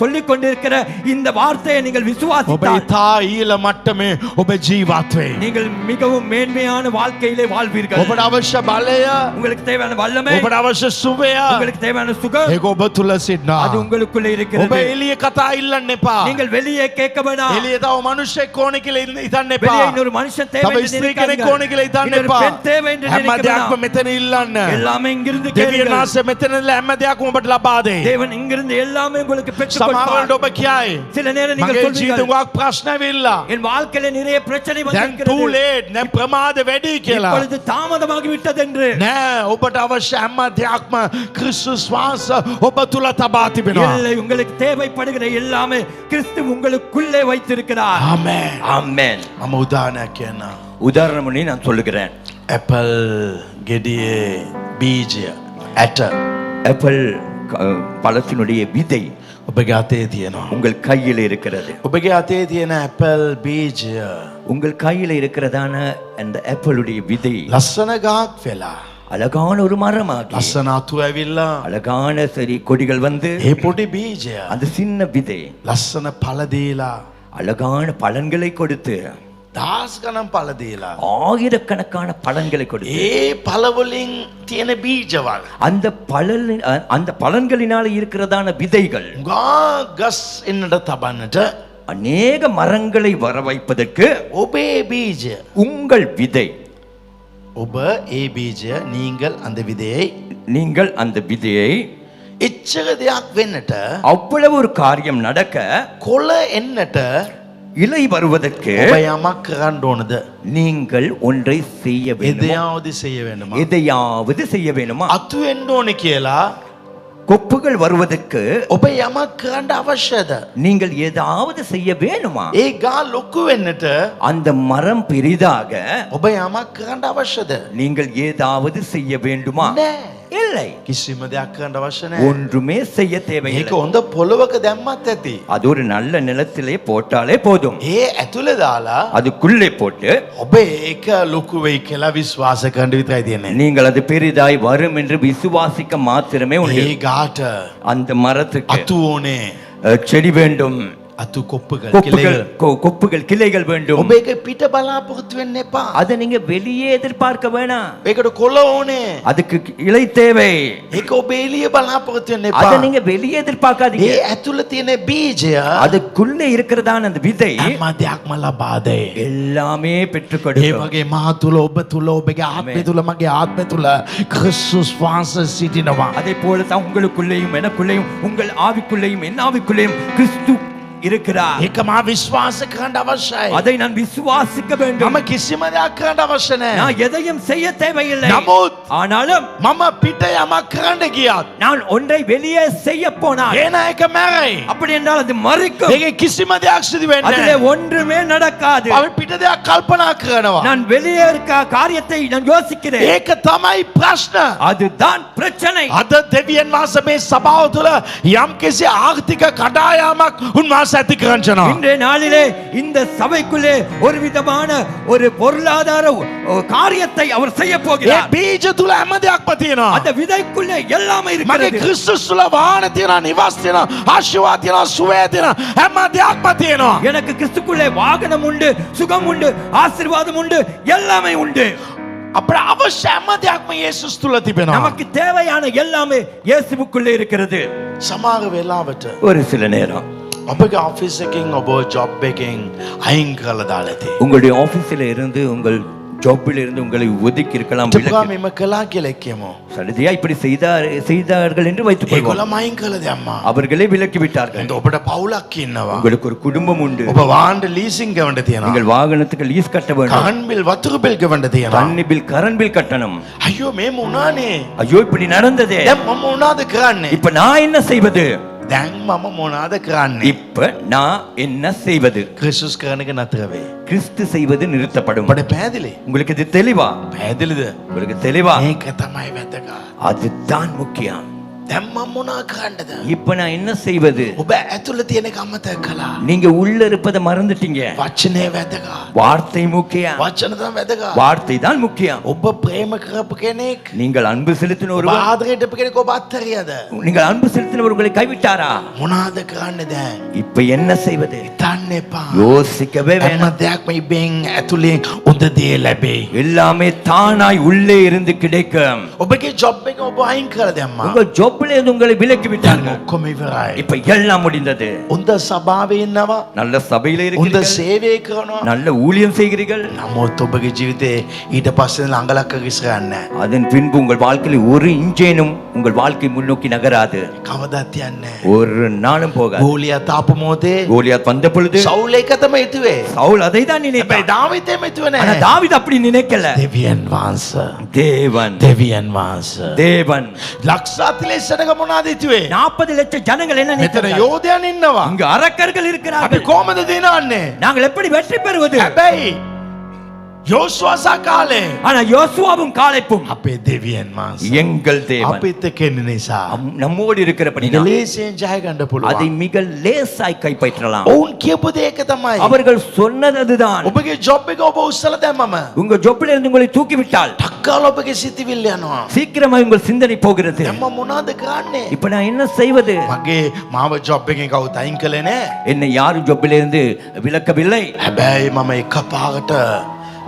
சொல்லிக் கொண்டிருக்கிற இந்த வார்த்தையை நீங்கள் ඔබ விசுவாசித்தால் ඉතා ඊළ මට්ටමේ ඔබ ජීවත් වෙයි. நீங்கள் மிகவும் மேன்மையான வாழ்க்கையிலே வாழ்வீர்கள். ඔබට අවශ්‍ය බලය, உங்களுக்கு தேவையான வல்லமை, ඔබට අවශ්‍ය සුවය உங்களுக்கு தேவையான சுகம் ඒක ඔබ තුල සිටිනවා. அது உங்களுக்குள்ளே ඔබ இருக்கிறது. එළිය කතා ඉල්ලන්න එපා. நீங்கள் வெளியே கேட்க வேண்டாம். එළිය තව මිනිස්සෙක් ඕනේ කියලා හිතන්න வெளியே එපා. இன்னொரு மனுஷன் தேவை තව என்று ස්ත්‍රී කෙනෙක් நினைக்காதீர்கள். ඕනේ කියලා හිතන්න இன்னொரு එපා. பெண் தேவை என்று හැම நினைக்க දෙයක්ම வேண்டாம். මෙතන ඉල්ලන්න. எல்லாமே இங்கிருந்து දෙවියන් கேளுங்கள். වහන්සේ මෙතන ඉල්ල හැම දෙයක්ම ඔබට ලබා දෙයි. தேவன் இங்கிருந்து எல்லாமே உங்களுக்கு பெற்றுக் සමහර கொடுப்பார். වෙලාවට ඔබ කියයි சில நேரம் நீங்கள் මගේ ජීවිතේ சொல்வீர்கள், ගොඩක් ප්‍රශ්න වෙilla. என் வாழ்க்கையில நிறைய பிரச்சனை දැන් too வந்திருக்கிறது, late. දැන් ප්‍රමාද වැඩි කියලා. இப்பொழுது தாமதமாகி விட்டது என்று. නෑ ඔබට අවශ්‍ය හැම දෙයක්ම ක්‍රිස්තුස් වහන්සේ ඔබ තුල තබා තිබෙනවා. இல்லை, உங்களுக்கு தேவைப்படுகிற எல்லாமே கிறிஸ்து உங்களுக்குள்ளே வைத்திருக்கிறார். ආමේන්. ஆமென். මම උදාහරණයක් කියන්නම්. உதாரணம் பண்ணி நான் சொல்லுகிறேன். ඇපල් ගෙඩියේ බීජය ඇට ஆப்பிள் பழத்தினுடைய விதை ඔබගේ අතේ තියෙනවා. உங்கள் கையில் இருக்கிறது. ඔබගේ අතේ තියෙන ඇපල් බීජය உங்கள் கையில் இருக்கிறதான அந்த ஆப்பிளுடைய விதை ලස්සන ගහක් වෙලා அழகான ஒரு மரமாகி ලස්සන අතු ඇවිල්ලා அழகான சரி கொடிகள் வந்து ඒ පොඩි බීජය அந்த சின்ன விதை ලස්සන පළ දීලා அழகான பலன்களை கொடுத்து දහස් ගණන් පළ දීලා ஆயிரக்கணக்கான பலன்களை கொடுத்து ඒ පළ වලින් තියෙන බීජවල් அந்த பலன்களினால இருக்கிறதான விதைகள் ගා ගස් එන්නට තබන්නට அநேக மரங்களை வர வைப்பதற்கு ඔබේ බීජය உங்கள் விதை, ඔබ ඒ බීජය நீங்கள் அந்த விதையை நீங்கள் அந்த விதையை එච්චර දෙයක් වෙන්නට அவ்வளவு ஒரு காரியம் நடக்க කොළ එන්නට இலை வருவதற்கு ඔබ යමක් කරන්න ඕනද? நீங்கள் ஒன்றை செய்ய வேண்டும். එදයාවද செய்ய வேண்டுமா? எதையாவது செய்ய வேணுமா? අතු එන්න ඕනේ කියලා கொப்புகள் வருவதற்கு ඔබ යමක් කරන්න අවශ්‍යද? நீங்கள் ஏதாவது செய்ய வேணுமா? ඒ ගා ලොකු වෙන්නට அந்த மரம் பெரிதாக ඔබ යමක් කරන්න අවශ්‍යද? நீங்கள் ஏதாவது செய்ய வேண்டுமா? නෑ. இல்லை, කිසිම දෙයක් කරන්න අවශ්‍ය නැහැ. ஒன்றுமே செய்ய ඒක தேவையில்லை. හොඳ පොළවක දැම්මත් ඇති. அது ஒரு நல்ல நிலத்திலே போட்டாலே போதும். ඒ ඇතුලේ දාලා அதுக்குள்ளே போட்டு ඔබ ඒක ලොකු වෙයි කියලා විශ්වාස කරන්න විතරයි තියෙන්නේ. நீங்கள் அது பெரிதாய் வரும் என்று விசுவாசிக்க மாத்திரமே உண்டு. ඒ ගාට அந்த மரத்துக்கு අතු ඕනේ. செடி வேண்டும், අතු කොප්පුகள் கொப்புகள் කිලේගල්. கொப்புகள் கிளைகள் வேண்டும். ඔබ ඒක පිට බලාපොරොත්තු වෙන්න එපා. அதை நீங்க வெளியே எதிர்பார்க்க வேணாம். ඒකට කොළ ඕනේ. அதுக்கு இலை தேவை. ඒක ඔබ එළිය බලාපොරොත්තු වෙන්න එපා. அதை நீங்க வெளியே எதிர்பார்க்காதீங்க. ඒ ඇතුලේ තියෙන බීජය அதுக்குள்ளே இருக்கிறதான அந்த விதை හැම දෙයක්ම ලබා දෙයි. எல்லாமே பெற்றுக் ඒ கொடுக்கும். වගේ මා තුල ඔබ තුල ඔබගේ ආත්මය තුල මගේ ආත්මය තුල ක්‍රිස්තුස් වහන්සේ සිටිනවා. அதே போல தான் உங்களுக்குள்ளேயும் எனக்குள்ளேயும் உங்கள் ஆவிக்குள்ளேயும் என் ஆவிக்குள்ளேயும் கிறிஸ்து இருக்கிறார். ඒක මා විශ්වාස කරන්න අවශ්‍යයි. அதை நான் விசுவாசிக்க வேண்டும். මම කිසිම දෙයක් කරන්න අවශ්‍ය නැහැ. நான் எதையும் செய்ய தேவையில்லை. නමුත් ஆனாலும் මම පිට යමක් කරන්න ගියත් நான் ஒன்றை வெளியே செய்ய போனால் ඒන එක මැරෙයි. அப்படி என்றால் அது மறிக்கும். ඒකේ කිසිම දෙයක් සිදු වෙන්නේ அதிலே නැහැ. ஒன்றுமே நடக்காது. අපි පිට දෙයක් කල්පනා කරනවා. நான் வெளியே இருக்க காரியத்தை நான் யோசிக்கிறேன். ඒක තමයි ප්‍රශ්න. அதுதான் பிரச்சனை. අද දෙවියන් වහන්සේ මේ සභාව තුළ යම්කිසි ආර්ථික කඩායාමක් උන්වහන්සේ ඇති කරනවා. இன்றைய நாளிலே இந்த சபைக்குள்ளே ஒரு விதமான ஒரு பொருளாதார காரியத்தை அவர் செய்ய ඒ போகிறார். බීජ තුළ හැම දෙයක්ම තියෙනවා. அந்த விதைக்குள்ளே எல்லாமே මගේ இருக்கிறது. ක්‍රිස්තුස් තුළ වාහන තියෙනවා, නිවාස තියෙනවා, ආශිර්වාද තියෙනවා, සුවය තියෙනවා, හැම දෙයක්ම තියෙනවා. எனக்கு கிறிஸ்துக்குள்ளே வாகனம் உண்டு, சுகம் உண்டு, ஆசீர்வாதம் உண்டு, எல்லாமே உண்டு. අපට අවශ්‍ය හැම දෙයක්ම යේසුස් තුළ තිබෙනවා. நமக்கு தேவையான எல்லாமே இயேசுவுக்குள்ளே இருக்கிறது. සමහර වෙලාවට ஒரு சில நேரம் ඔබගේ ඔෆිස් එකකින් ඔබ ජොබ් එකකින් අයින් කරලා දාලා ඇති. உங்களுடைய ஆபீஸில் இருந்து உங்கள் ஜாப்பில் இருந்து உங்களை ஒதுக்கி இருக்கலாம். ටිකා මෙම කළා කියලා කියමු. சடுதியா இப்படி செய்தார்கள் என்று வைத்துக் கொள்வோம். ඒගොල්ලෝ අයින් කළා දැම්මා. அவர்களே விலக்கி விட்டார்கள். එතකොට ඔබට පවුලක් ඉන්නවා. உங்களுக்கு ஒரு குடும்பம் உண்டு. ඔබ වාහන ලීසින් ගවන්න තියෙනවා. நீங்கள் வாகனத்துக்கு லீஸ் கட்ட வேண்டும். කරන්ට් බිල් වතුර බිල් ගවන්න තියෙනවා. தண்ணி பில் கரண்ட் பில் கட்டணும். අයියෝ මේම උනානේ. ஐயோ இப்படி நடந்ததே. දැන් මම මොනවද කරන්නේ? இப்ப நான் என்ன செய்வது? දැන් මම මොනවද කරන්නේ? இப்ப நான் என்ன செய்வது? ක්‍රිස්තුස් කරන එක නතර වෙයි. கிறிஸ்து செய்வது நிறுத்தப்படும். ඔබට පැහැදිලි? உங்களுக்கு இது தெளிவா? පැහැදිලිද? உங்களுக்கு தெளிவா? මේක තමයි වැදගත්. அதுதான் முக்கியம். දැන් මම මොනවා කරන්නද? இப்ப நான் என்ன செய்வது? ඔබ ඇතුළේ තියෙන එක අමතක කළා. நீங்க உள்ள இருப்பதை மறந்துட்டீங்க. වචනේ වැදගත්. வார்த்தை முக்கியம். වචන තමයි වැදගත්. வார்த்தை தான் முக்கியம். ඔබ ප්‍රේම කරපු කෙනෙක්, நீங்கள் அன்பு செலுத்தின ඔබ ஒருவர், ආදරයට අපු කෙනෙක් ඔබ අත්හැරියද? நீங்கள் அன்பு செலுத்தினவர்களை கைவிட்டாரா? මොනවද කරන්නේ දැන්? இப்ப என்ன செய்வது? හිතන්න එපා. யோசிக்கவே හැම வேண்டாம். දෙයක්ම ඉබෙන් ඇතුලෙන් හොඳ දේ ලැබෙයි. எல்லாமே தானாய் உள்ளே இருந்து கிடைக்கும். ඔබගේ ජොබ් එක ඔබ අයින් කරලා දැම්මා. உங்க ஜாப்ல இருந்து உங்களை விலக்கி දැන් விட்டார்கள். ඔක්කොම ඉවරයි. இப்ப எல்லாம் முடிந்தது. හොඳ සභාවේ ඉන්නවා. நல்ல சபையில හොඳ இருக்கிறீர்கள். සේවය කරනවා. நல்ல ஊழியம் செய்கிறீர்கள். නමුත් ඔබගේ ජීවිතේ ඊට පස්සේ ළඟලක් ඉස්සරහන්න அதன் பின்பு உங்கள் வாழ்க்கையில் ஒரு இன்ச்சேனும் உங்கள் வாழ்க்கை முன்னோக்கி நகராது. කවදාත් යන්නේ ஒரு நாளும் போகாது. ගෝලියත් ආපු මොහොතේ கோலியாத் வந்த பொழுது සවුල් එක තමයි හිතුවේ. சவுல் அதை தான் හැබැයි நினைத்தான். දාවිදේ හිතුවේ ஆனா නැහැ. தாவீது அப்படி நினைக்கல. දෙවියන් වහන්සේ தேவன் දෙවියන් වහන්සේ தேவன் ලක්ෂාතිලේශනක මොනවද හිතුවේ? 40 லட்சம் ஜனங்கள் என்ன මෙතන நினைத்தார்கள்? යෝධයන් ඉන්නවා. இங்கு அரக்கர்கள் අපි இருக்கிறார்கள். කොහමද දිනන්නේ? நாங்கள் எப்படி வெற்றி பெறுவது? හැබැයි යෝසුවා කාලේ ஆனா யோசுவாவும் காலேப்பும் අපේ දෙවියන් වහන්සේ எங்கள் தேவன் අපිත් එක්ක ඉන්න නිසා நம்மோடு இருக்கிறபடி ලේසියෙන් ජය ගන්න அதை පුළුවන්. மிக லேசாய் கைப்பற்றலாம். ඔවුන් කියපු දේ එක තමයි. அவர்கள் சொன்னது அதுதான். ඔබගේ ජොබ් එක ඔබ උස්සලා දැම්මම உங்க ஜொப்பில் இருந்து உங்களை தூக்கி விட்டால் ටක්කාල ඔබගේ සිතිවිල්ල යනවා. சீக்கிரமா உங்கள் சிந்தனை போகிறது. දැන් මම මොනවද කරන්නේ? இப்ப நான் என்ன செய்வது? මගේ මාව ජොබ් එකෙන් කවුත් අයින් කළේ නෑ. என்னை யாரும் ஜொப்பில் இருந்து விலக்கவில்லை. හැබැයි මම එකපාරට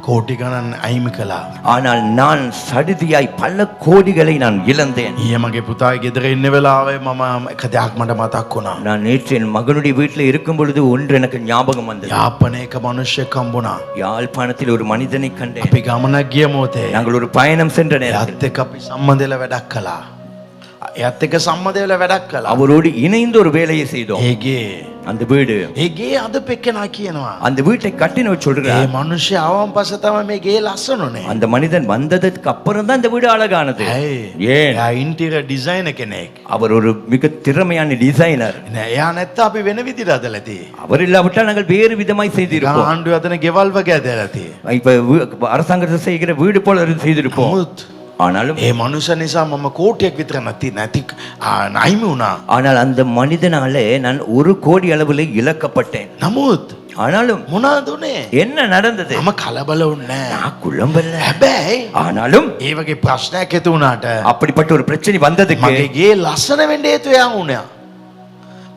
කෝටි ගණන් අයිමි කළා. ஆனால் நான் சடுதியாய் பல கோடிகளை நான் இழந்தேன். ඊයේ මගේ පුතාගේ ගෙදර ඉන්න වෙලාවේ මම එක දෙයක් මට මතක් වුණා. நான் நேற்று என் மகனுடைய வீட்டில் இருக்கும் பொழுது ஒன்று எனக்கு ஞாபகம் வந்தது. යාපනයක මිනිහෙක් හම්බුණා. யாழ்ப்பாணத்தில் ஒரு மனிதனை கண்டேன். අපි ගමනක් ගිය මොහොතේ நாங்கள் ஒரு பயணம் சென்ற நேரத்தில் එයාත් එක්ක අපි සම්බන්ධ වෙලා වැඩක් කළා. එයාත් එක්ක සම්බන්ධ වෙලා වැඩක් කළා. அவரோடு இணைந்து ஒரு வேலையை செய்தோம். ඒගේ அந்த வீடு, ඒගේ අද පෙක්කනා කියනවා. அந்த வீட்டை கட்டினவர் ඒ சொல்றார், මිනිස්සු ආවම පස්සේ තමයි මේ ගේ ලස්සනුනේ. அந்த மனிதன் வந்ததற்கு அப்புறம் தான் இந்த வீடு அழகானது. ඇයි? ஏன்? එයා ඉන්ටීරියර් ඩිසයිනර් කෙනෙක්. அவர் ஒரு மிக திறமையான டிசைனர். නෑ එයා නැත්නම් අපි වෙන විදිහට හදලා තියෙන්නේ. அவர் இல்லாவிட்டால் நாங்கள் வேறு விதமாய் செய்திருப்போம். ආණ්ඩුව හදන ගෙවල් වගේ හදලා තියෙන්නේ. இப்ப அரசாங்கத்தில் செய்கிற வீடு போல செய்திருப்போம். නමුත් ஆனாலும் ඒ මනුෂ්‍ය නිසා මම කෝටියක් විතර නැති අයිමි වුණා. ஆனால் அந்த மனிதனாலே நான் 1 கோடி அளவில் இழக்கப்பட்டேன். නමුත් ஆனாலும் මොනවද උනේ? என்ன நடந்தது? මම කලබල වුණේ නෑ. நான் குழம்பல்ல. හැබැයි ஆனாலும் ඒ වගේ ප්‍රශ්නයක් ඇති වුණාට அப்படிப்பட்ட ஒரு பிரச்சனை வந்ததுக்கு මගේ ගේ ලස්සන වෙන්න හේතු එයා වුණා.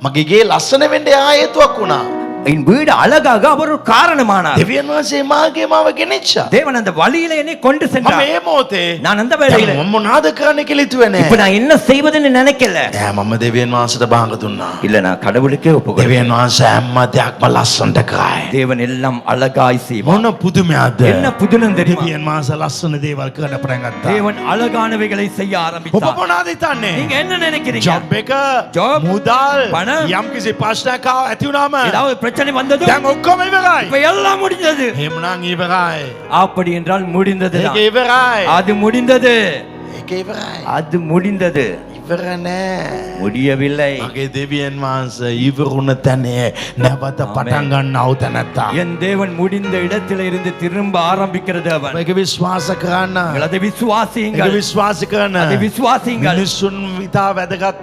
මගේ ගේ ලස්සන වෙන්න එයා හේතුවක් වුණා. என் வீடு அழகாக அவர் ஒரு காரணமானார். දෙවියන් වහන්සේ මාගේ මාව ගෙනිච්චා. தேவன் அந்த வழியில என்னை கொண்டு මම சென்றார். ඒ මොහොතේ நான் அந்த வேளையில මම මොනවද කරන්න කියලා හිතුවේ இப்ப නෑ. நான் என்ன செய்வதுன்னு நினைக்கல. මම දෙවියන් වහන්සේට බාංග දුන්නා. இல்ல நான் கடவுளுக்கே ஒப்புக்கொடுத்தேன். දෙවියන් වහන්සේ හැම දෙයක්ම ලස්සනට කරයි. தேவன் எல்லாம் அழகாய் செய்வார். මොන පුදුමයක්ද? என்ன புதுனம் தெரியுமா? දෙවියන් වහන්සේ ලස්සන දේවල් කරන්න පටන් ගත්තා. தேவன் அழகானவைகளை செய்ய ඔබ ஆரம்பித்தார். මොනවද හිතන්නේ? நீங்க என்ன நினைக்கிறீங்க? ජොබ් එක, Job, මුදල්, පණ, යම්කිසි ප්‍රශ්නයක් ඇති වුණාම ஏதாவது பிரச்சனை வந்தது දැන් ඔක්කොම ඉවරයි. இப்ப எல்லாம் முடிந்தது. එහෙමනම් ඉවරයි. அப்படி என்றால் முடிந்தது. ඒක ඉවරයි. அது முடிந்தது. ඒක ඉවරයි. அது முடிந்தது. ඉවර නෑ. முடியவில்லை. මගේ දෙවියන් වහන්සේ ඉවරුණ තැනේ නැවත පටන් ගන්නව තැනත්තා. என் தேவன் முடிந்த இடத்தில இருந்து திரும்ப ஆரம்பிக்கிறது அவன். ඒක විශ්වාස කරන්න. அதை ඒක விசுவாசியுங்கள். විශ්වාස කරන්න. அதை விசுவாசியுங்கள். මිනිස්සුන් විතා වැදගත්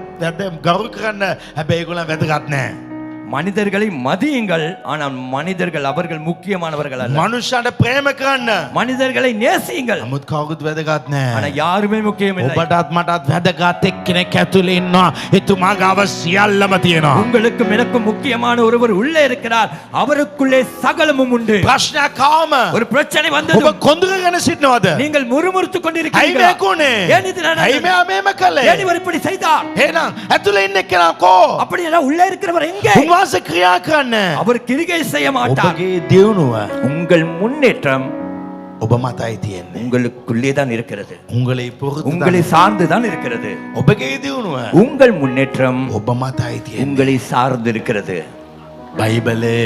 ගරු කරන්න. හැබැයි ඒගොල්ලන් වැදගත් නෑ. மனிதர்களை மதியுங்கள், ஆனால் மனிதர்கள் அவர்கள் முக்கியமானவர்கள் அல்ல. මනුෂ්‍යන්ට ප්‍රේම කරන්න. மனிதர்களை நேசியுங்கள், නමුත් කවුරුත් වැදගත් ஆனா නෑ. யாருமே முக்கியம் இல்லை. ඔබටත් මටත් වැදගත් එක්කෙනෙක් ඇතුලේ ඉන්නවා. එතුමා ගාව සියල්ලම තියෙනවා. உங்களுக்கும் எனக்கும் முக்கியமான ஒருவர் உள்ளே இருக்கிறார். அவருக்குள்ளே சகலமும் உண்டு. ප්‍රශ්නයක් ආවම ஒரு பிரச்சனை ඔබ வந்தது, කොඳුරගෙන සිටනවද? நீங்கள் முறுமுறுத்துக் ඇයි கொண்டிருக்கிறீர்களா? මේක උනේ? ஏன் இது நடந்தது? ඇයි මෙයා මේම කළේ? ஏன் இவர் இப்படி செய்தார்? එහෙනම් ඇතුලේ ඉන්න එක්කෙනා කෝ? அப்படி எல்லாம் உள்ளே இருக்கிறவர் எங்கே? උන්වහන්සේ ක්‍රියා කරන්න. அவர் கிரிகை செய்ய மாட்டார். ඔබගේ දියුණුව உங்கள் முன்னேற்றம் ඔබ මතයි තියෙන්නේ. உங்களுக்குள்ளே தான் இருக்கிறது, උංගලේ පුරුදු உங்களை சார்ந்து தான் இருக்கிறது. ඔබගේ දියුණුව உங்கள் முன்னேற்றம் ඔබ මතයි තියෙන්නේ. உங்களை சார்ந்து இருக்கிறது. බයිබලේ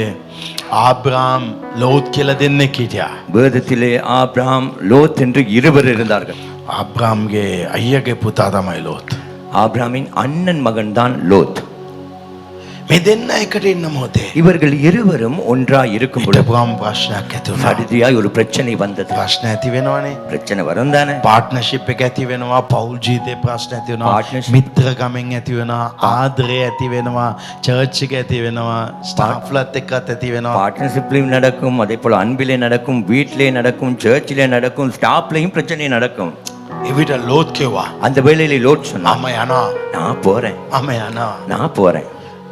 ආබ්‍රහම් ලෝත් කියලා දෙන්නෙක් හිටියා. வேதத்திலே ஆபிரகாம் லோத் என்று இருவர் இருந்தார்கள். ආබ්‍රහම්ගේ අයියගේ පුතා තමයි ලෝත්. ஆபிரகாமின் அண்ணன் மகன் தான் லோத். මේ දෙන්න එකට ඉන්න මොහොතේ இவர்கள் இருவரும் ஒன்றாய் இருக்கும் பொழுது ප්‍රබ්‍රහම් ප්‍රශ්නයක් ඇති වුණා. சடுதியாய் ஒரு பிரச்சனை வந்தது. ප්‍රශ්න ඇති වෙනවනේ. பிரச்சனை வரும் தானே. පාර්ට්නර්ෂිප් එක ඇති වෙනවා. පෞල් ජීවිතේ ප්‍රශ්න ඇති වෙනවා. Partnership. මිත්‍රකමෙන් ඇති වෙනවා. ආදරය ඇති වෙනවා. චර්ච් එක ඇති වෙනවා. ස්ටාෆ්ලත් එක්කත් ඇති වෙනවා. பார்ட்னர்ஷிப்லையும் நடக்கும், அதே போல அன்பிலே நடக்கும், வீட்டிலே நடக்கும், சர்ச்சிலே நடக்கும், ஸ்டாப்லையும் பிரச்சனை நடக்கும். එවිට ලෝත් කිව්වා அந்த வேளையிலே லோட் சொன்னான், මම යනවා. நான் போறேன், මම යනවා. நான் போறேன்.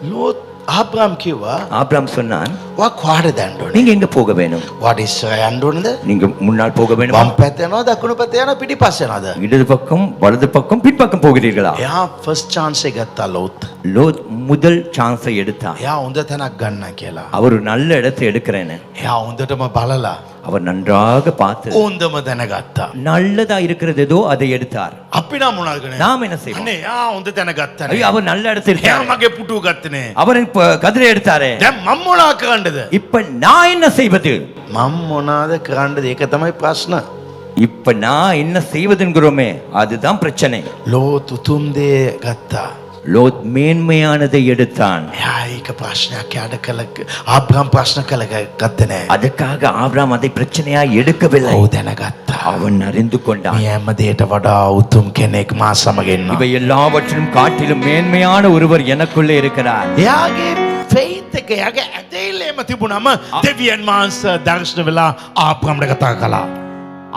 ලෝත් ආබ්‍රහම් කිව්වා ஆபிரகாம் சொன்னான், ඔයා කොහාටද යන්න ඕනේ? நீங்க எங்க போக வேணும்? වාට ඉස්සර යන්න ඕනද? நீங்க முன்னால் போக வேணும், වම් පැත්ත යනවද දකුණු පැත්ත යනවද පිටිපස්ස යනවද? இடது பக்கம் வலது பக்கம் பின்பக்கம் போகிறீர்களா? එයා ෆස්ට් chance එක ගත්තා ලෝත්. லோத் முதல் சான்ஸை எடுத்தார். එයා හොඳ තැනක් ගන්න කියලා. அவர் ஒரு நல்ல இடத்தை எடுக்கிறேன்னு එයා හොඳටම බලලා அவர் நன்றாக பார்த்து හොඳම තැන ගත්තා. நல்லதா இருக்கிறது ஏதோ அதை எடுத்தார். අපි නම් මොනවද කරන්නේ? நாம் என்ன செய்வோம்? අනේ එයා හොඳ තැන ගත්තානේ. ஐயோ, அவர் நல்ல இடத்தில் එයා இருக்காரு. මගේ පුටුව ගත්තනේ. அவர் இப்ப கதிரை எடுத்தாரே. දැන් මම මොනවා කරන්නද? இப்ப நான் என்ன செய்வது? මම මොනවාද කරන්නද? ඒක තමයි ප්‍රශ්න. இப்ப நான் என்ன செய்வதுங்கிறோமே, அதுதான் பிரச்சனை. ලෝත් උතුම් දේ ගත්තා. லோத் மேன்மையானதை எடுத்தான். එයා ඒක ප්‍රශ්නයක් යාට කළ ආබ්‍රහම් ප්‍රශ්න කළ ගත්තේ නෑ. அதுக்காக ஆபிரகாம் அதை பிரச்சனையா எடுக்கவில்லை. ඔව් දැනගත්තා. அவன் அறிந்து கொண்டான், මේ හැම දෙයට වඩා උතුම් කෙනෙක් මා සමග ඉන්නවා. இவை எல்லாவற்றிலும் காட்டிலும் மேன்மையான ஒருவர் எனக்குள்ளே இருக்கிறார். එයාගේ ෆේත් එක එයාගේ ඇදහිල්ලේම තිබුණම දෙවියන් වහන්සේ දර්ශන වෙලා ආබ්‍රහම්ට කතා කළා.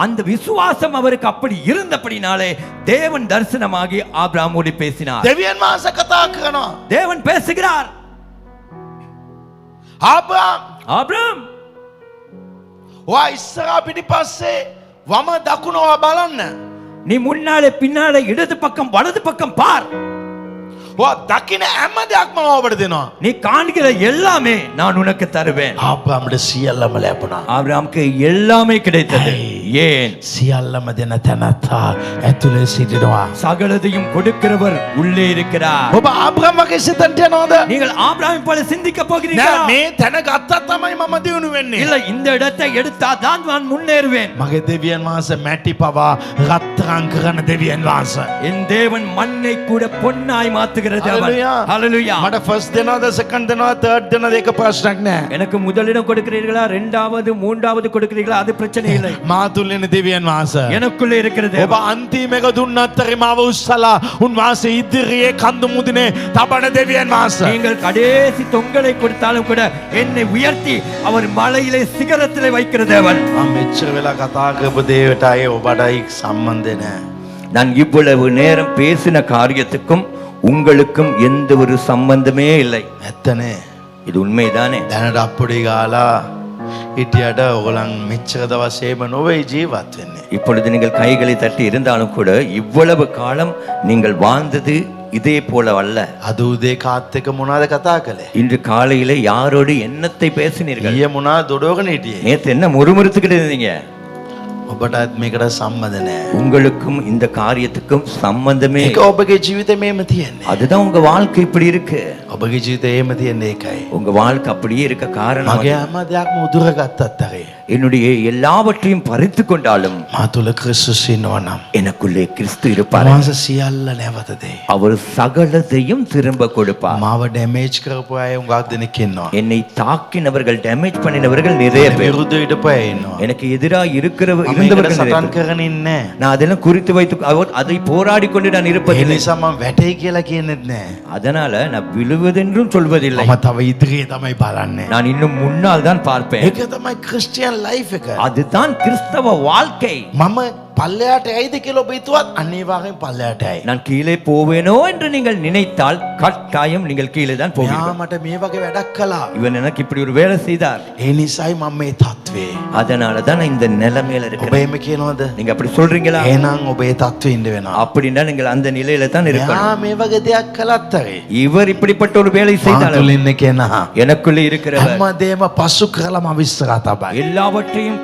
அந்த விசுவாசம் அவருக்கு அப்படி இருந்தபடினாலே தேவன் தரிசனமாகி ஆபிரகாமோடு பேசினார். දෙවියන් වහන්සේ කතා කරනවා. தேவன் பேசுகிறார். ආබ්‍රහම් ஆபிரகாம், ඔයා ඉස්සරහා පිටිපස්සේ වම දකුණ ඔයා බලන්න. நீ முன்னாலே பின்னாலே இடது பக்கம் வலது பக்கம் பார். ඔයා දකින හැම දෙයක්ම මම ඔබට දෙනවා. நீ காண்கிற எல்லாமே நான் உனக்கு தருவேன். ආබ්‍රහම්ට සියල්ලම ලැබුණා. ஆபிரகாமுக்கு எல்லாமே கிடைத்தது. ஏன்? සියල්ලම දෙන තැනත්තා ඇතුලේ සිටිනවා. சகலதையும் கொடுக்கிறவர் உள்ளே இருக்கிறார். ඔබ ආබ්‍රහම් වගේ සිතන්ට යනවද? நீங்கள் ஆபிரகாமை போல சிந்திக்க නෑ, போகிறீர்களா? මේ තැන ගත්තත් තමයි මම දියුණු වෙන්නේ. இல்ல, இந்த இடத்தை எடுத்தா தான் நான் முன்னேறுவேன். මගේ දෙවියන් වහන්සේ මැටි පවා රත්තරන් කරන දෙවියன் වහන්සේ. என் தேவன் மண்ணை கூட பொன்னாய் மாத்துகிறது அவர். Hallelujah. Hallelujah. මට ෆස්ට් දෙනවද සෙකන්ඩ් දෙනවද තර්ඩ් දෙනවද ඒක ප්‍රශ්නයක් නෑ. எனக்கு முதலிடம் கொடுக்கிறீர்களா, இரண்டாவது மூன்றாவது கொடுக்கிறீர்களா, அது பிரச்சனை இல்லை. මා තුල ඉන්න දෙවියන් වහන්සේ. எனக்குள்ளே இருக்கிறது. ඔබ අන්තිම එක දුන්නත් තරි මාව උස්සලා උන්වහන්සේ ඉදිරියේ කඳු මුදුනේ තබන දෙවියන් වහන්සේ. நீங்கள் கடைசி தொங்கலை கொடுத்தாலும் கூட என்னை உயர்த்தி அவர் மலையிலே சிகரத்திலே வைக்கிற தேவன். මම මෙච්චර වෙලා කතා කරපු දේවටයි ඔබටයි සම්බන්ධ නෑ. நான் இவ்வளவு நேரம் பேசின காரியத்துக்கும் உங்களுக்கும் எந்த ஒரு சம்பந்தமே இல்லை. ඇත්තනේ. இது உண்மைதானே? දැනට අප්පුඩි ගාලා හිටියට ඔයගොල්ලන් මෙච්චර දවස් එහෙම නොවේ ජීවත් වෙන්නේ. இப்பொழுது நீங்கள் கைகளை தட்டி இருந்தாலும் கூட இவ்வளவு காலம் நீங்கள் வாழ்ந்தது இதே போல அல்ல. අද උදේ කාත් එක්ක මොනවද කතා කළේ? இன்று காலையில யாரோடு என்னத்தை பேசினீர்கள்? ඊයේ මොනවද දොඩවගෙන හිටියේ? நேத்து என்ன முறுமுறுத்துக்கிட்டு இருந்தீங்க? ඔබටත් මේකට සම්බන්ධ නැහැ. உங்களுக்கும் இந்த காரியத்துக்கும் சம்பந்தமே. ඒක ඔබගේ ජීවිතේ මේම තියෙන්නේ. அதுதான் உங்க வாழ்க்கை இப்படி இருக்கு. ඔබගේ ජීවිතේ එහෙම තියෙන්නේ ඒකයි. உங்க வாழ்க்கை அப்படியே இருக்க காரணம் මගේ හැම දෙයක්ම උදුරගත්තත් හරි. என்னுடைய எல்லாவற்றையும் பறித்து கொண்டாலும் මා තුල ක්‍රිස්තුස් ඉන්නවා නම් எனக்குள்ளே கிறிஸ்து இருப்பார். මාස සියල්ල නැවත දෙයි. அவர் சகலத்தையும் திரும்ப கொடுப்பார். මාව ඩැමේජ් කරපු අය උඟක් දෙනෙක් ඉන්නවා. என்னை தாக்கினவர்கள் டேமேஜ் பண்ணினவர்கள் நிறைய பேர். විරුද්ධ හිටපු අය ඉන්නවා. எனக்கு எதிராக இருந்தவர்கள் සටන් நிறைய பேர். කරගෙන ඉන්නේ. நான் அதெல்லாம் குறித்து வைத்து அதை போராடி கொண்டு நான் ඒ இருப்பதில்லை. නිසා මම වැටේ කියලා කියන්නේත් නැහැ. அதனால நான் விழுவதென்றும் சொல்வதில்லை. මම තව ඉදිරියේ තමයි බලන්නේ. நான் இன்னும் முன்னால் தான் பார்ப்பேன். ඒක තමයි ක්‍රිස්තියානි ලයිෆ් එක. அதுதான் கிறிஸ்தவ வாழ்க்கை. මම පල්ලයට ඇයිද කියලා ඔබ හිතුවත් අනිවාර්යෙන් පල්ලයට ඇයි. நான் கீழே போவேனோ என்று நீங்கள் நினைத்தால் கட்டாயம் நீங்கள் கீழே தான் මෙයා போவீர்கள். මට මේ වගේ වැඩක් කළා. இவன் எனக்கு இப்படி ஒரு வேலை செய்தார். ඒ නිසායි මම මේ තත්වේ. அதனால தான் நான் இந்த நிலைமையில ඔබ இருக்கிறேன். එහෙම කියනවද? நீங்க அப்படி சொல்றீங்களா? එහෙනම් ඔබ ඒ තත්වේ ඉන්න වෙනවා. அப்படின்னா நீங்கள் அந்த நிலையில தான் මෙයා இருக்கணும். මේ වගේ දෙයක් කළත් හරි. இவர் இப்படிப்பட்ட ஒரு வேலை මා செய்தார். තුළ ඉන්න කෙනා எனக்குள்ளே இருக்கிறவர் හැමදේම පසු කරලා මම ඉස්සරහ තබයි. எல்லாவற்றையும்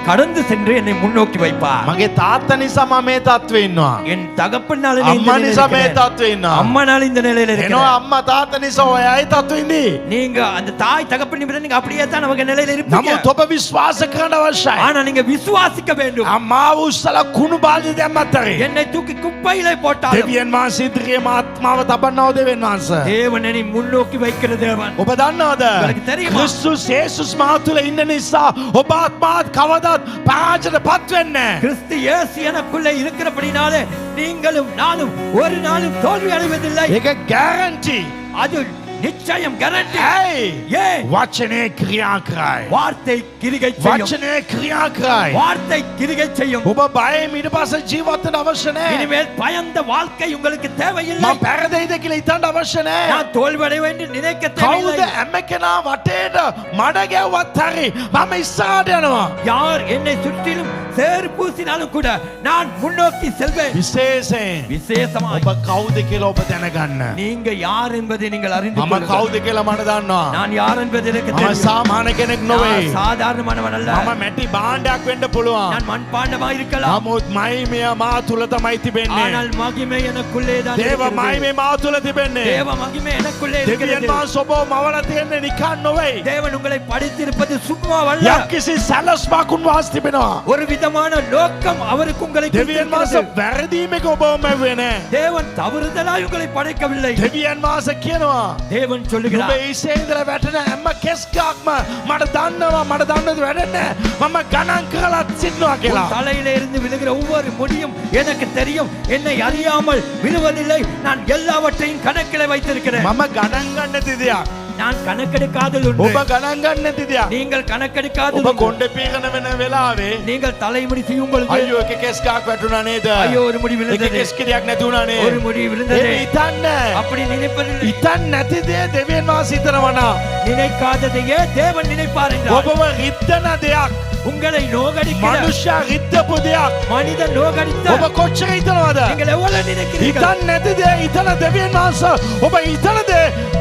கடந்து சென்று என்னை முன்னோக்கி வைப்பார். මගේ තාත්තා නිසා මම මේ තත්වේ ඉන්නවා. என் தகப்பனால நான் இந்த අම්මා நிலையில නිසා මේ இருக்கிறேன். තත්වේ ඉන්නවා. அம்மானால இந்த நிலையில එනවා இருக்கிறேன். අම්මා තාත්තා නිසා ඔයයි තත්වේ ඉන්නේ. நீங்க அந்த தாய் தகப்பன் நிமிடம் நீங்க அப்படியே தான் அவங்க நிலையில இருப்பீங்க. නමුත් ඔබ විශ්වාස කරන්න අවශ්‍යයි. ஆனா நீங்க விசுவாசிக்க வேண்டும். අම්මාව උස්සලා කුණු බාල්දිය දැම්මත් හරි. என்னை தூக்கி குப்பையிலே போட்டாலும் දෙවියන් වහන්සේ ඉදිරියේ ආත්මාව තබන්නව දෙවියන් වහන්සේ. தேவன் என்னை முன்னோக்கி வைக்கிற தேவன். ඔබ දන්නවද? உங்களுக்கு தெரியுமா? ක්‍රිස්තුස් යේසුස් මා තුළ ඉන්න නිසා ඔබ ආත්මාත් කවදාත් පරාජයටපත් වෙන්නේ නැහැ. கிறிஸ்து இயேசு எனக்குள்ளே இருக்கிறபடினாலே நீங்களும் நானும் ஒரு நாளும் தோல்வி அடைவதில்லை. ඒක ගැරන්ටි. அது நிச்சயம் கேரண்டி. ඇයි? ஏன்? වචනේ ක්‍රියා කරයි. வார்த்தை கிரிகை செய்யும். වචනේ ක්‍රියා කරයි. வார்த்தை கிரிகை செய்யும். ඔබ බයෙන් ඊට පස්සේ ජීවත් වෙන්න අවශ්‍ය නැහැ. இனிமேல் பயந்த வாழ்க்கை உங்களுக்கு தேவையில்லை. මම පැරදෙයිද කියලා හිතන්න අවශ්‍ය නැහැ. நான் தோல்வி அடைவேன் என்று நினைக்க කවුද தேவையில்லை. හැම කෙනා වටේට මඩ ගැව්වත් හරි මම ඉස්සරහට යනවා. யார் என்னை சுற்றிலும் சேறு பூசினாலும் கூட நான் முன்னோக்கி செல்வேன். විශේෂයෙන් விசேஷமாய் ඔබ කවුද කියලා ඔබ දැනගන්න. நீங்க யார் என்பதை நீங்கள் அறிந்து මම கொள்ளுங்கள். කවුද කියලා මට දන්නවා. நான் யார் என்பது எனக்கு මම தெரியும். සාමාන්‍ය කෙනෙක් නොවේ. நான் சாதாரணமானவன் அல்ல. මම මැටි භාණ්ඩයක් වෙන්න පුළුවන්. நான் மண்பாண்டமா இருக்கலாம். නමුත් මහිමය මා තුල තමයි තිබෙන්නේ. ஆனால் மகிமை எனக்குள்ளே தான் දේව இருக்கிறது. මහිමය මා තුල තිබෙන්නේ. தேவ மகிமை எனக்குள்ளே දෙවියන් இருக்கிறது. වහන්සේ ඔබ මවලා තියන්නේ නිකන් නොවේ. தேவன் உங்களை படைத்திருப்பது சும்மாவல்ல. යම්කිසි සැලස්මක් උන්වහන්සේ තිබෙනවා. ஒரு விதமான நோக்கம் அவருக்கு உங்களை දෙවියන් වහන්සේ වැරදීමක ඔබ මැව්වේ නැහැ. தேவன் தவறுதலாய் உங்களை படைக்கவில்லை. දෙවියන් වහන්සේ කියනවා தேவன் ඔබ சொல்லுகிறார், ඉසේ ඉඳලා වැටෙන හැම කෙස්කක්ම මට දන්නවද වැඩන්නේ මම ගණන් කරලා සිටිනවා කියලා. உன் தலையில இருந்து விழுகிற ஒவ்வொரு முடியும் எனக்கு தெரியும். என்னை அறியாமல் விழுவதில்லை. நான் எல்லாவற்றையும் கணக்கில் வைத்திருக்கிறேன். මම ගණන් ගන්න නැති දෙයක්. நான் கணக்கெடுக்காதல் ඔබ ஒன்று. ගණන් ගන්න නැති දෙයක්. நீங்கள் கணக்கெடுக்காதல் ඔබ ஒன்று. කොණ්ඩ පීකන වෙන වෙලාවේ நீங்கள் தலைமுடி செய்யும் பொழுது අයියෝ එක කෙස්කක් වැටුණා නේද? ஐயோ ஒரு முடி එක விழுந்தது, කෙස් කිරියක් නැති වුණා නේද? ஒரு முடி விழுந்தது. ඒක හිතන්න. அப்படி நினைப்பதில்லை. හිතන්න නැති දේ දෙවියන් වහන්සේ හිතනවා නම් நினைக்காததையே தேவன் நினைப்பார் என்றார். ඔබව රිද්දන දෙයක් உங்களை நோகடிக்கிற මනුෂ්‍ය රිද්දපු දෙයක් மனிதன் நோகடித்த ඔබ කොච්චර හිතනවද? நீங்கள் எவ்வளவு நினைக்கிறீர்கள்? හිතන්න නැති දේ හිතන දෙවියන් වහන්සේ ඔබ හිතන දේ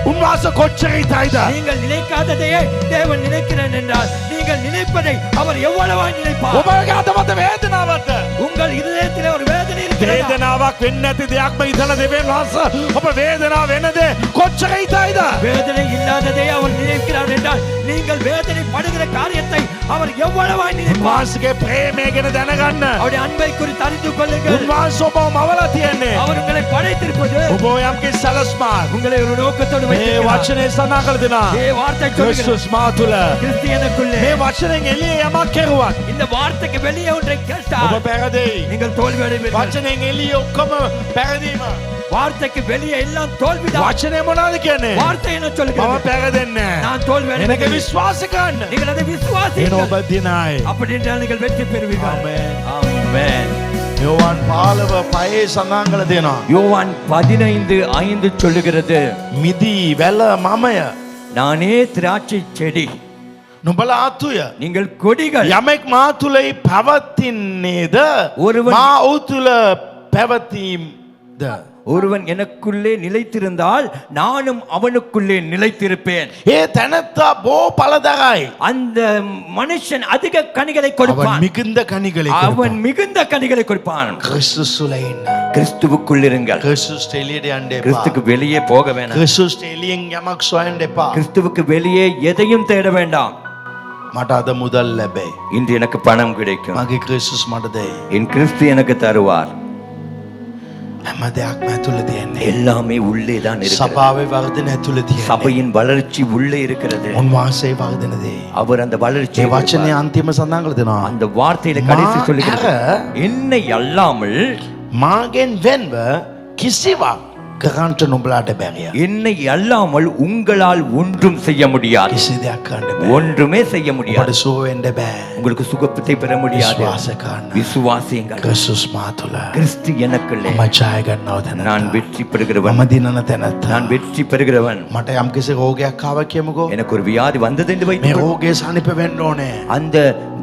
උන්වහන්සේ කොච්චර හිතයිද? நீங்கள் நினைக்காததையே தேவன் நினைக்கிறேன் என்றால் நீங்கள் நினைப்பதை அவர் எவ்வளவாய் நினைப்பார்? ඔබගේ අතමත වේදනාවක්ද? உங்கள் இதயத்திலே ஒரு வேதனை இருக்கிறதா? වේදනාවක් වෙන්නේ නැති දෙයක්ම හිතන දෙවියන් වහන්සේ ඔබ වේදනාව වෙන දේ කොච්චර හිතයිද? வேதனை இல்லாததை அவர் நினைக்கிறார் என்றால் நீங்கள் வேதனை படுகிற காரியத்தை அவர் எவ்வளவாய் நினைப்பார்? උන්වහන්සේගේ ප්‍රේමය ගැන දැනගන්න. அவருடைய அன்பை குறித்து அறிந்து கொள்ளுங்கள். උන්වහන්සේ ඔබව මවලා තියන්නේ. அவர் உங்களை படைத்திருப்பது ඔබ යම්කිසි සැලස්මක් உங்களை ஒரு நோக்கத்தோடு මේ வைத்திருக்கிறார். වචනේ සඳහන් කළ දෙනා. ඒ வார்த்தை சொல்லுகிறது, ක්‍රිස්තුස් මා තුල கிறிஸ்தியனுக்குள்ளே මේ වචනෙන් එළිය යමක් කෙරුවත් இந்த வார்த்தைக்கு வெளியே ஒன்றை ඔබ கேட்டால் පැරදෙයි. நீங்கள் தோல்வி அடைவீர்கள். වචනෙන් එළිය ඔක්කොම පැරදීම. வார்த்தைக்கு வெளியே எல்லாம் தோல்விதான். වචනේ මොනවද කියන්නේ? வார்த்தை என்ன මම சொல்லுகிறது? පැරදෙන්නේ නැහැ. நான் தோல்வி එනක அடைவேன். විශ්වාස කරන්න. நீங்கள் அதை එන விசுவாசியுங்கள். ඔබ දිනයි. அப்படி என்றால் நீங்கள் வெற்றி பெறுவீர்கள். ආමේන්. ஆமென். යෝවාන් 15 5 සඳහන් කළ දෙනවා. யோவான் 15:5 சொல்லுகிறது, මිදී වැල මමය. நானே திராட்சை செடி, නුඹලා ආතුය நீங்கள் கொடிகள். යමෙක් මා තුලයි පවතින්නේද ஒருவன் මා ඔහු තුල පැවතීම්ද ஒருவன் எனக்குள்ளே நிலைத்திருந்தால் நானும் அவனுக்குள்ளே நிலைத்திருப்பேன். ඒ තැනැත්තා බෝ පලදරයි அந்த மனுஷன் அதிக கனிகளை அவன் கொடுப்பான். மிகுந்த கனிகளை அவன் மிகுந்த கனிகளை கொடுப்பான். கிறிஸ்துஸ் துல ඉන්න கிறிஸ்துவுக்குள் இருங்கள். கிறிஸ்துஸ் එළියට යන්න එපා கிறிஸ்துக்கு வெளியே போக வேண்டாம். கிறிஸ்துஸ் එළියෙන් යමක් සොයන්න එපා கிறிஸ்துவுக்கு வெளியே எதையும் தேட வேண்டாம். මට අද මුදල් ලැබේ இன்று எனக்கு பணம் கிடைக்கும், මගේ கிறிஸ்துස් මට දෙයි என் கிறிஸ்து எனக்கு தருவார். හැම දෙයක්ම ඇතුළේ තියෙන්නේ எல்லாமே உள்ளே தான் இருக்கிறது. සභාවේ වර්ධන ඇතුළේ තියෙන්නේ சபையின் வளர்ச்சி உள்ளே இருக்கிறது. උන්වහන්සේ වර්ධන දේ அவர் அந்த வளர்ச்சி ඒ වචනේ අන්තිම සඳහන් කළ දෙනවා அந்த வார்த்தையில கடைசி சொல்லுகிறார், என்னை அல்லாமல் මාගෙන් වෙන්ව කිසිවක් කරන්ට නුඹලාට බැරිය என்னை அல்லாமல் உங்களால் ஒன்றும் செய்ய முடியாது. කිසි දෙයක් කරන්න බෑ ஒன்றுமே செய்ய முடியாது. ඔබට සුව වෙන්න බෑ உங்களுக்கு சுகத்தை பெற முடியாது. විශ්වාස කරන්න விசுவாசியுங்கள். ක්‍රිස්තුස් මා තුළ கிறிஸ்து எனக்குள்ளே මම ජය ගන්නව நான் තැනත්තා வெற்றி பெறுகிறவன். මම දිනන තැනත්තා நான் வெற்றி பெறுகிறவன். මට යම්කිසි රෝගයක් ආව කියමුකෝ எனக்கு ஒரு வியாதி வந்தது என்று මේ வைத்துக் රෝගේ සනිප වෙන්න ඕනේ அந்த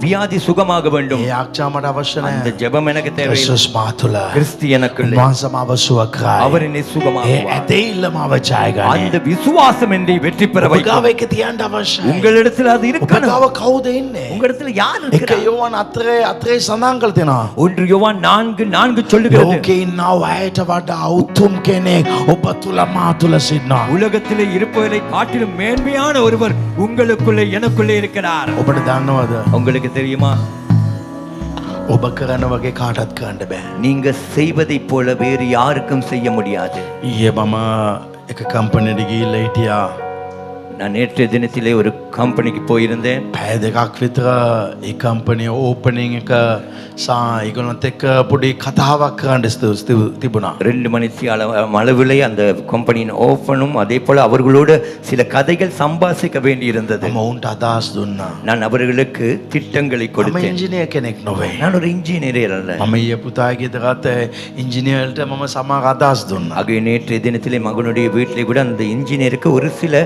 வியாதி சுகமாக வேண்டும். ඒ ආරක්ෂා මට අවශ්‍ය அந்த නැහැ ஜெபம் எனக்கு தேவை. ක්‍රිස්තුස් මා තුළ கிறிஸ்து எனக்குள்ளே උන්වහන්සේ මාව සුව කරයි அவர் என்னை ඒ சுகமாக்குவார். ඇදහිල්ල මාව ජය அந்த ගන්නේ விசுவாசம் என்னை வெற்றி பெற ඔබ வைக்கும். ගාව එක තියන්න අවශ්‍යයි உங்களிடத்தில் அது ඔබ இருக்கணும். ගාව කවුද ඉන්නේ உங்களிடத்தில் யார் එක இருக்கிறார்? යෝවන් අතරේ සඳහන් කළ තියෙනවා 1 யோவான் 4:4 சொல்லுகிறது, ලෝකේ ඉන්නා අයට වඩා උතුම් කෙනෙක් ඔබ තුල මා තුල සිටිනවා உலகத்திலே இருப்பவரை காட்டிலும் மேன்மையான ஒருவர் உங்களுக்குள்ளே எனக்குள்ளே இருக்கிறார். ඔබට දන්නවද உங்களுக்கு தெரியுமா? ඔබ කරන වගේ කාටත් කරන්න බෑ நீங்க செய்வதை போல வேறு யாருக்கும் செய்ய முடியாது. ඊයේ මම එක කම්පැනිට ගිහිල්ලා හිටියා நான் நேற்றைய தினத்திலே ஒரு கம்பெனிக்கு போயிருந்தேன். පැය දෙකක් විතර ඒ කම්පැනි ඕපනින් එක ඒගොල්ලොත් එක්ක පොඩි කතාවක් කරන්න තිබුණා 2 மணித்தியாலம் அளவிலே அந்த கம்பெனியின் ஓப்பனும் அதே போல அவர்களோடு சில கதைகள் சம்பாஷிக்க வேண்டி இருந்தது. මම උන්ට අදහස් දුන්නා நான் அவர்களுக்கு திட்டங்களை මම கொடுத்தேன். ඉංජිනේර කෙනෙක් නොවේ நான் ஒரு இன்ஜினியர் அல்ல. මම ඊයේ පුතාගේ ගෙදරත් ඉංජිනේර්ට මම සමහර අදහස් දුන්නා ஆகவே நேற்றைய தினத்திலே மகனுடைய வீட்டிலே கூட அந்த இன்ஜினியருக்கு ஒரு சில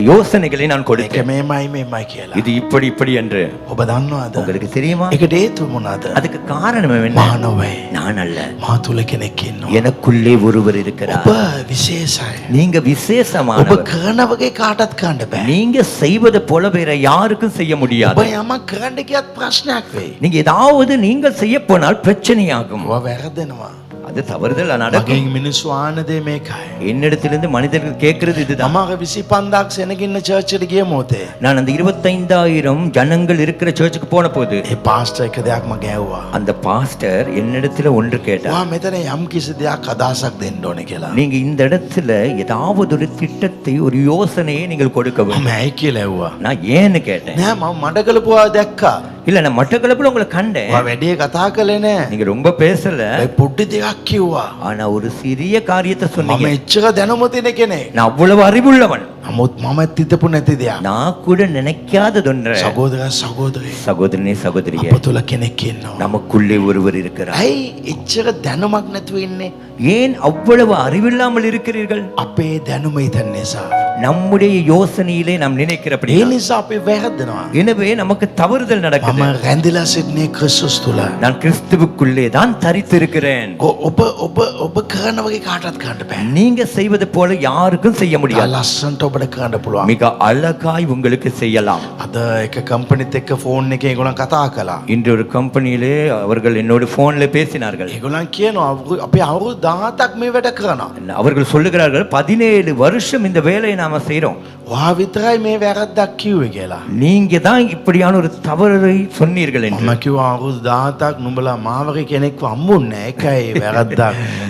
யோசனைகளை நான் ඒක கொடுத்தேன். මේමයි කියලා இது இப்படி இப்படி என்று. ඔබ දන්නවද உங்களுக்கு தெரியுமா? ඒකට හේතුව මොනවාද அதுக்கு காரணம் என்ன? මා නොවේ நான் அல்ல, මා තුල කෙනෙක් ඉන්නවා எனக்குள்ளே ஒருவர் இருக்கிறார். ඔබ විශේෂයි நீங்க ඔබ விசேஷமானவர். කරන වගේ කාටත් කරන්න බෑ நீங்க செய்வது போல வேற யாருக்கும் செய்ய ඔබ முடியாது. යමක් කරන්න ගියත් ප්‍රශ්නයක් වෙයි நீங்க ஏதாவது நீங்கள் செய்ய போனால் பிரச்சனையாகும். ඔබ වැරදෙනවා அது தவறுதல் நடக்கும். මගෙන් මිනිස්සු ආන දේ මේකයි என்னிடத்திலிருந்து மனிதர்கள் கேட்கிறது இதுதான். මම 25,000ක් සෙනගින්න චර්ච් එකට ගිය මොහොතේ நான் அந்த 25,000 ஜனங்கள் இருக்கிற சர்ச்சுக்கு போன போது ඒ පාස්ටර් එක දෙයක් මම ඇහුවා அந்த பாஸ்டர் என்னிடத்துல ஒன்று கேட்டார், ඔයා මෙතන යම් කිසි දෙයක් අදහසක් දෙන්න ඕනේ කියලා நீங்க இந்த இடத்துல ஏதாவது ஒரு திட்டத்தை ஒரு யோசனையை நீங்கள் கொடுக்க வேண்டும். මම ඇයි කියලා ඇහුවා நான் ஏன்னு கேட்டேன். නෑ මම මඩකලපුවා දැක්කා இல்ல நான் மட்டக்களப்புல உங்களை கண்டேன், ඔයා වැඩි කතා කළේ නෑ நீங்க ரொம்ப பேசல, ඒ පොඩි දෙයක් කිව්වා ஆனா ஒரு சிறிய காரியத்தை මම சொன்னீங்க. එච්චර දැනුම තියෙන කෙනෙක් நான் அவ்வளவு அறிவுள்ளவன், නමුත් මමත් හිතපු නැති දෙයක් நான் கூட நினைக்காததொன்று. සහෝදරය சகோதரனே சகோதரியே, අප තුල කෙනෙක් ඉන්නවා நமக்குள்ளே ஒருவர் இருக்கிறார். ඇයි එච්චර දැනුමක් නැතුව ඉන්නේ ஏன் அவ்வளவு அறிவில்லாமல் இருக்கிறீர்கள்? අපේ දැනුම හිතන නිසා நம்முடைய யோசனையிலே நாம் நினைக்கிறபடி, ඒ නිසා අපි වැරද්දනවා எனவே நமக்கு தவறுதல் நடக்குது. මම රැඳිලා සිටිනේ ක්‍රිස්තුස් තුල நான் கிறிஸ்துவுக்குள்ளே தான் தரித்திருக்கிறேன். ඔබ ඔබ ඔබ කරන වගේ කාටවත් කරන්න බෑ நீங்க செய்வது போல யாருக்கும் செய்ய முடியாது. ලස්සන්ට ඔබට කරන්න පුළුවන් மிக அழகாய் உங்களுக்கு செய்யலாம். අද එක කම්පැනිත් එක්ක ෆෝන් එකේ ඒගොල්ලන් කතා කළා இன்று ஒரு கம்பெனியிலே அவர்கள் என்னோடு போன்ல பேசினார்கள். ඒගොල්ලන් කියනවා අපි අවුරුදු 17ක් මේ වැඩ කරනවා அவர்கள் சொல்லுகிறார்கள் 17 வருஷம் இந்த வேலையை நாம செய்றோம், ඔයා විතරයි මේ වැරද්දක් කිව්වේ කියලා நீங்க தான் இப்படியான ஒரு தவறை சொன்னீர்கள் என்று. මම කිව්වා අවුරුදු 17ක් නුඹලා මාවගේ කෙනෙක්ව හම්බුන්නේ ඒකයි වැරද්දක්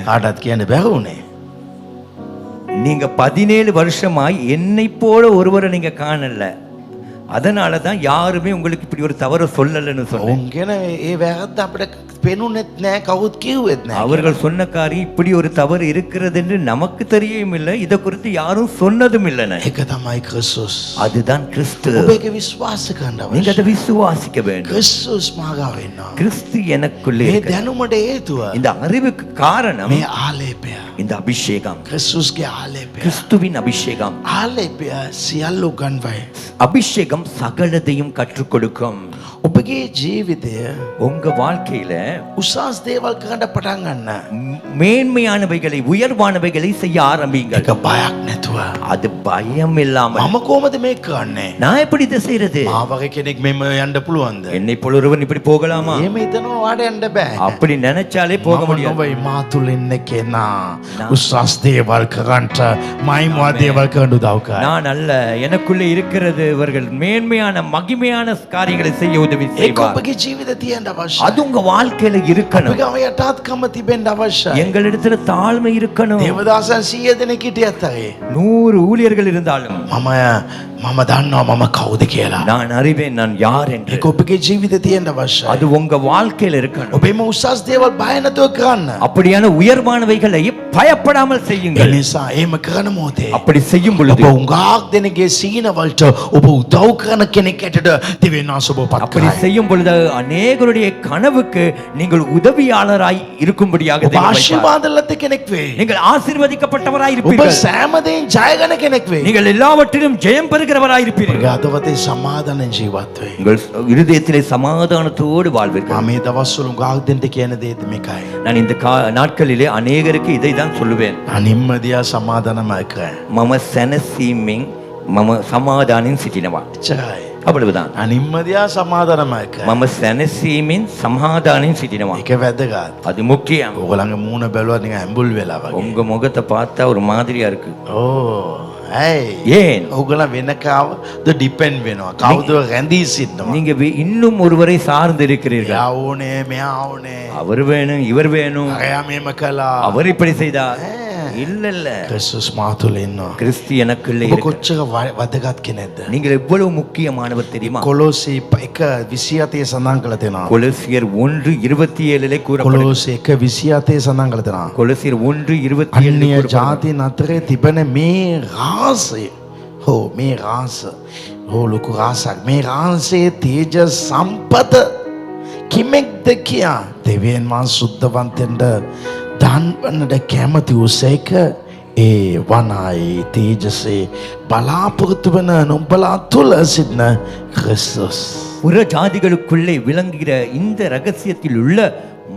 කාටවත් කියන්න බැහැ උනේ நீங்க 17 வருஷமாய் என்னை போல ஒருவரை நீங்க காணல, அதனால தான் யாருமே உங்களுக்கு இப்படி ஒரு தவறு சொல்லலன்னு சொன்னேன். ඔවුන් කියන ඒ වැරද්ද අපිට පෙනුනෙත් නෑ කවුත් කිව්වෙත් නෑ. அவர்கள் சொன்ன காரியம் இப்படி ஒரு தவறு இருக்கிறது என்று நமக்கு தெரியவும் இல்லை, இதை குறித்து யாரும் சொன்னதும் இல்லைன்னு. ඒක තමයි ක්‍රිස්තුස්. அதுதான் கிறிஸ்து. ඔබ ඒක විශ්වාස කරන්න நீங்க අවශ්‍යයි. அதை விசுவாசிக்க வேண்டும். ක්‍රිස්තුස් මාගාව ඉන්නවා. கிறிஸ்து எனக்குள்ளே මේ இருக்கிறார். දැනුමට හේතුව இந்த அறிவுக்கு காரணம் මේ ආලේපය. இந்த அபிஷேகம், ක්‍රිස්තුස්ගේ ආලේපය. கிறிஸ்துவின் அபிஷேகம். ආලේපය සියල්ල උගන්වයි. அபிஷேகம் சகலத்தையும் கற்றுக் கொடுக்கும். ඔබගේ ජීවිතය உங்க வாழ்க்கையில උසස් දේවල් කරන්න පටන් ගන්න. மேன்மையானவைகளை உயர்வானவைகளை செய்ய ஆரம்பிங்கள். ඒක බයක් නැතුව. அது பயம் இல்லாம. මම කොහොමද මේක කරන්නේ? நான் எப்படி இதை செய்யறது? මා වගේ කෙනෙක් මෙම යන්න පුළුවන්ද? என்னை போல ஒருவன் இப்படி போகலாமா? එහෙම හිතනවා වාට යන්න බෑ. அப்படி நினைச்சாலே போக මම முடியாது. නොවයි මා තුළ ඉන්න කෙනා උසස් දේවල් කරන්නට මයින්වා දේවල් කරන්න උදව් කරයි. நான் அல்ல, எனக்குள்ளே இருக்கிறது இவர்கள் மேன்மையான மகிமையான காரியங்களை செய்ய உதவி ඒක செய்வார். ඔබගේ ජීවිතේ තියෙන්න අවශ්‍යයි. அது உங்க வாழ்க்கையில இருக்கணும். ඔබගේ යටාත්කම තිබෙන්න අවශ්‍යයි. எங்களிடத்துல தாழ்மை இருக்கணும். දේවදාසයන් 100 දෙනෙක් හිටියත් අය 100 ஊழியர்கள் இருந்தாலும் මම දන්නවා මම කවුද කියලා. நான் அறிவேன் நான் யார் என்று. ඒක ඔබගේ ජීවිතේ තියෙන්න අවශ්‍යයි. அது உங்க வாழ்க்கையில இருக்கணும். ඔබ මේ උසස් දේවල් බය නැතුව කරන්න. அப்படியான உயர்வானவைகளை பயப்படாமல் ඒ செய்யுங்கள். නිසා එහෙම කරන මොහොතේ அப்படி செய்யும் ඔබ பொழுது උඟාක් දෙනගේ සීන වලට ඔබ උදව් කරන කෙනෙක් ඇටට දෙවියන් වහන්සේ ඔබ පත් அப்படி කරයි. செய்யும் பொழுது அநேகருடைய கனவுக்கு நீங்கள் உதவியாளராய் இருக்கும்படியாக ඔබ தேவன் வைப்பார். ආශිර්වාද ලද කෙනෙක් වෙයි. நீங்கள் ஆசீர்வதிக்கப்பட்டவராய் ඔබ இருப்பீர்கள். සෑම දෙයින් ජයගන කෙනෙක් වෙයි. நீங்கள் எல்லாவற்றிலும் ஜெயம் பெறுகிறவராய் இருப்பீர்கள். ඔබගේ අදවතේ සමාදානෙන් ජීවත් වෙයි. உங்கள் இருதயத்திலே சமாதானத்தோடு வாழ்வீர்கள். මම මේ දවස්වල උඟාක් දෙන්න කියන දේත් මේකයි. நான் இந்த நாட்களிலே அநேகருக்கு இதை தான் சொல்லுவேன். අනිම්මදියා සමාදානම කරයි. மம சனசீமிங் மம சமாதானின் සිටිනවා. එච්චරයි. அவ்வளவுதான். අනිම්මදියා සමාදානම කරයි. மம சனசீமின் சமாதானின் සිටිනවා. ඒක වැදගත්. அது முக்கியம். ඔයගොල්ලන්ගේ මූණ බැලුවත් නිකන් ඇඹුල් වෙලා වගේ. உங்க முகத்தை பார்த்தா ஒரு மாதிரியா இருக்கு. ඕ ඇයි? ஏன்? ඔයගොල්ලන් වෙන කවුද ඩිපෙන්ඩ් වෙනවා. කවුද රැඳී සිටිනවා. நீங்க இன்னும் ஒருவரை சார்ந்து இருக்கிறீர்கள். එයා ඕනේ මෙයා ඕනේ. அவர் வேணும், இவர் வேணும், අරයා මෙහෙම කළා. அவர் இப்படி செய்தார். இல்ல இல்ல, ක්‍රිස්තුස් මා තුළ ඉන්නවා. கிறிஸ்து எனக்குள்ளே ඔබ இருக்கிறார். කොච්චර වැදගත් කෙනෙක්ද? நீங்கள் எவ்வளவு முக்கியமானவர் தெரியுமா? කොලොසි 1:27 සඳහන් කරලා තියෙනවා. கொலோசியர் 1:27 கூறப்படுகிறது. කොලොසි 1:27 සඳහන් කරලා තියෙනවා. கொலோசியர் 1:27 අන්‍ය ජාතීන් අතරේ තිබෙන මේ රාසය. මේ රාස. ලොකු රාසක්. මේ රාසයේ තේජස් සම්පත කිමෙක්ද කියා දෙවියන් වහන්සේ සුද්ධවන්තයන්ට දන්වන්නට කැමති වූසේක ඒ වනායි තේජසේ බලාපොරොත්තු වන නුඹලා තුල සිටින ක්‍රිස්තුස්. புற ஜாதிகளுக்குள்ளே விளங்குகிற இந்த ரகசியத்தில் உள்ள